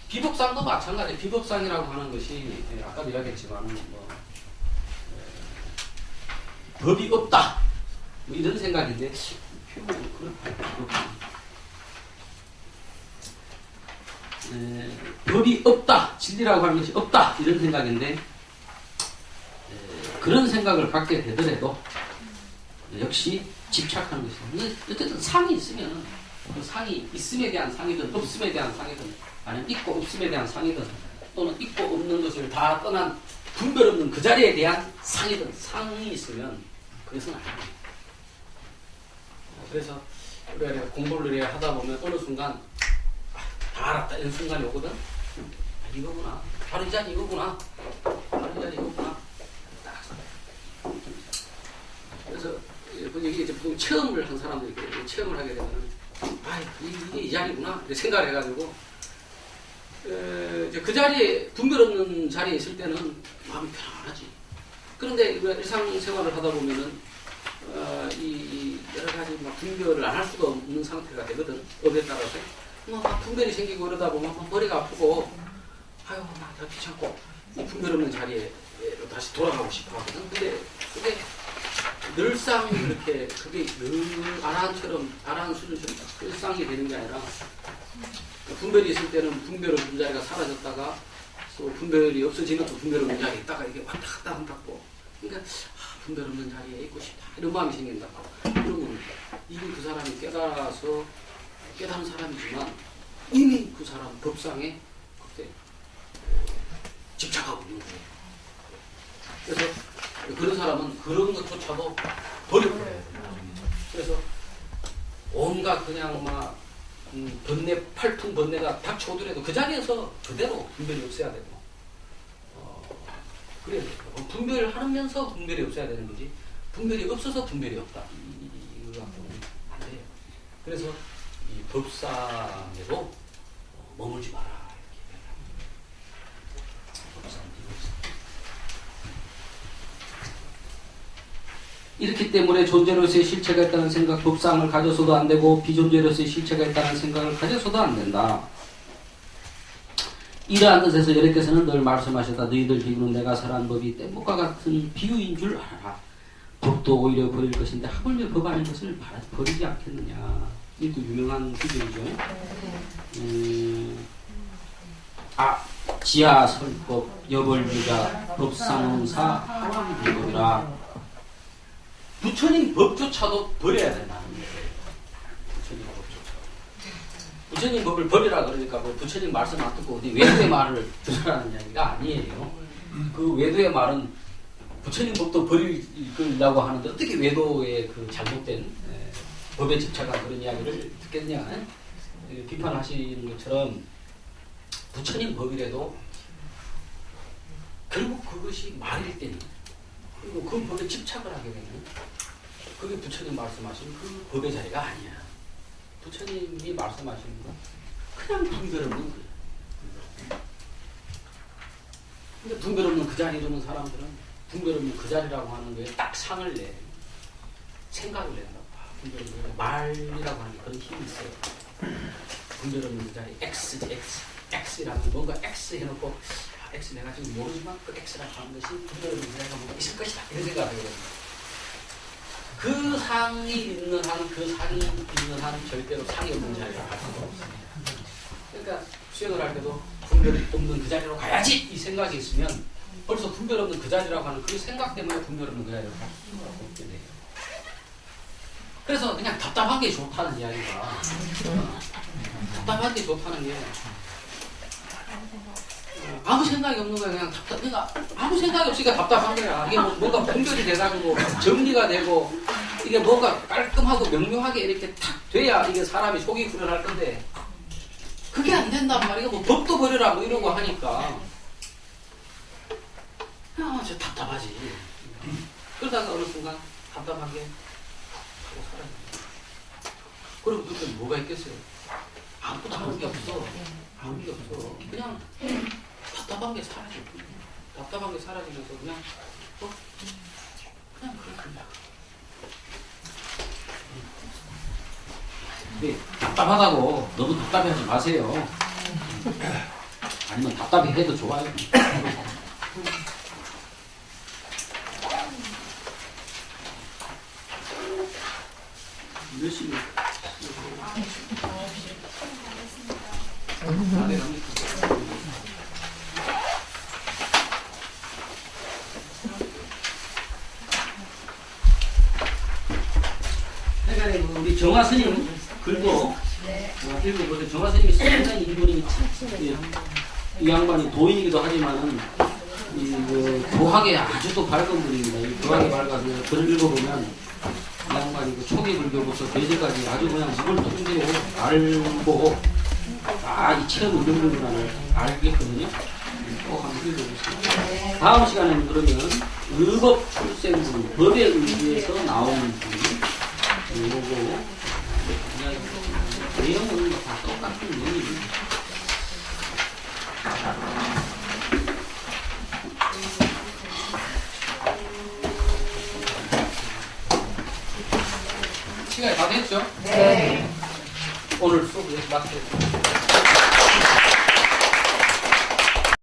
비법상도 마찬가지예요. 비법상이라고 하는 것이 아까도 이야기했지만 법이 없다 뭐 이런 생각인데 표현은 그렇다. 법이 없다, 진리라고 하는 것이 없다 이런 생각인데 그런 생각을 갖게 되더라도 역시 집착하는 것이 어쨌든 상이 있으면 그 상이 있음에 대한 상이든 없음에 대한 상이든 아니면 있고 없음에 대한 상이든 또는 있고 없는 것을 다 떠난 분별 없는 그 자리에 대한 상이든 상이 있으면 그것은 아닙니다. 그래서 우리가 공부를 하다 보면 어느 순간 다 알았다 이런 순간이 오거든. 이거구나. 바로 이 자리 이거구나. 바로 이 자리 이거구나. 그래서 이게 이제 보통 체험을 한 사람들이 체험을 하게 되면 이게 이 자리구나 이렇게 생각을 해가지고 이제 그 자리에 분별 없는 자리에 있을 때는 마음이 편안하지. 그런데 우리가 일상생활을 하다 보면은 이 여러 가지 막 분별을 안 할 수가 없는 상태가 되거든. 업에 따라서 막 분별이 생기고 그러다 보면 막 머리가 아프고 아유 나 귀찮고 이 분별 없는 자리에 다시 돌아가고 싶어 하거든. 근데 그게 늘상 이렇게 그게 늘 아라한 수준처럼 일상이 되는 게 아니라 분별이 있을 때는 분별 없는 자리가 사라졌다가 또 분별이 없어지면 또 분별 없는 자리에 있다가 이게 왔다 갔다 한다고. 그러니까 분별 없는 자리에 있고 싶다 이런 마음이 생긴다고. 그러면 이미 그 사람이 깨달아서 깨달은 사람이지만 이미 그 사람 법상에 그때 집착하고 있는 거예요. 그래서 그런 사람은 그런 것조차도 버려버려요. 그래서 온갖 그냥 막 번뇌, 팔풍 번뇌가 닥쳐오더라도 그 자리에서 그대로 분별이 없어야 되고 그래야 돼요. 분별을 하면서 분별이 없어야 되는 거지 분별이 없어서 분별이 없다 이거 갖고는 안 돼요. 그래서 이 법상에도 머물지 마라 이렇기 때문에 존재로서의 실체가 있다는 생각, 법상을 가져서도 안 되고 비존재로서의 실체가 있다는 생각을 가져서도 안 된다. 이러한 뜻에서 여러께서는 늘 말씀하셨다. 너희들 비유는 내가 설한 법이 뗏목과 같은 비유인 줄 알아라. 법도 오히려 버릴 것인데 하물며 법 아닌 것을 버리지 않겠느냐. 이것도 유명한 비유이죠. 지하 설법 여벌유자 법상사 하왕불법이라. 부처님 법조차도 버려야 된다는 거예요. 부처님 법조차도. 부처님 법을 버리라 그러니까 뭐 부처님 말씀 안 듣고 어디 외도의 말을 들으라는 이야기가 아니에요. 그 외도의 말은 부처님 법도 버리려고 하는데 어떻게 외도의 그 잘못된 법에 집착한 그런 이야기를 듣겠냐. 비판하시는 것처럼 부처님 법이라도 결국 그것이 말일 때는 그리고 그 법에 집착을 하게 되면 그게 부처님 말씀하신 그 법의 자리가 아니야. 부처님이 말씀하시는 건 그냥 분별 없는 거야. 근데 분별 없는 그 자리에 있는 사람들은 분별 없는 그 자리라고 하는 거에 딱 상을 내. 생각을 낸다. 분별 없는 말이라고 하는 그런 힘이 있어요. 분별 없는 그 자리 X지 X. X라는 뭔가 X 해놓고 X 내가 지금 모르지만 그 X라고 하는 것이 분별 없는 자리가 뭔가 있을 것이다. 이런 생각을 하거든요. 그 상이 있는 한, 그 상이 있는 한 절대로 상이 없는 자리로 갈 수가 없습니다. 그러니까 수행을 할 때도 분별 없는 그 자리로 가야지 이 생각이 있으면 벌써 분별 없는 그 자리라고 하는 그 생각 때문에 분별 없는 그 자리로 갈 수가 없게 돼요. 그래서 그냥 답답한 게 좋다는 이야기가 답답한 게 좋다는 게 아무 생각이 없는 거야. 그냥 그러니까 아무 생각이 없으니까 답답한 거야. 이게 뭔가 분별이 돼가지고 정리가 되고 이게 뭔가 깔끔하고 명료하게 이렇게 탁 돼야 이게 사람이 속이 후련할 건데 그게 안 된단 말이야. 뭐 법도 버려라 뭐 이러고 하니까 저 답답하지. 그러다가 어느 순간 답답한 게 하고 사라져. 그럼 그때 뭐가 있겠어요? 아무것도 하는 게 없어. 아무 게 없어. 그냥 답답한 게 사라지고 답답한 게 사라지면서 그냥 그냥 그렇습니다. 근데 답답하다고 너무 답답해하지 마세요. 아니면 답답해도 좋아요. 몇 시니? 그러니까 우리 정화 스님 글도 읽어보세요. 정화 스님이 상당히 이분이 이 양반이 도인이기도 하지만은 교학에 아주 또 밝은 분입니다. 이 교학에 밝아서 글을 읽어보면 이 양반이 초기 불교부터 대제까지 아주 그냥 이걸 통제로 알고 이 체험 이런구나를 알겠거든요. 꼭 한번 읽어보겠습니다. 다음 시간에는 그러면 의법 출생분, 법에 의해서 나오는 분이 요거 내용은 다 똑같은 내용입니다. 시간이 다 됐죠? 네. 오늘 수업 여기서 마치겠습니다.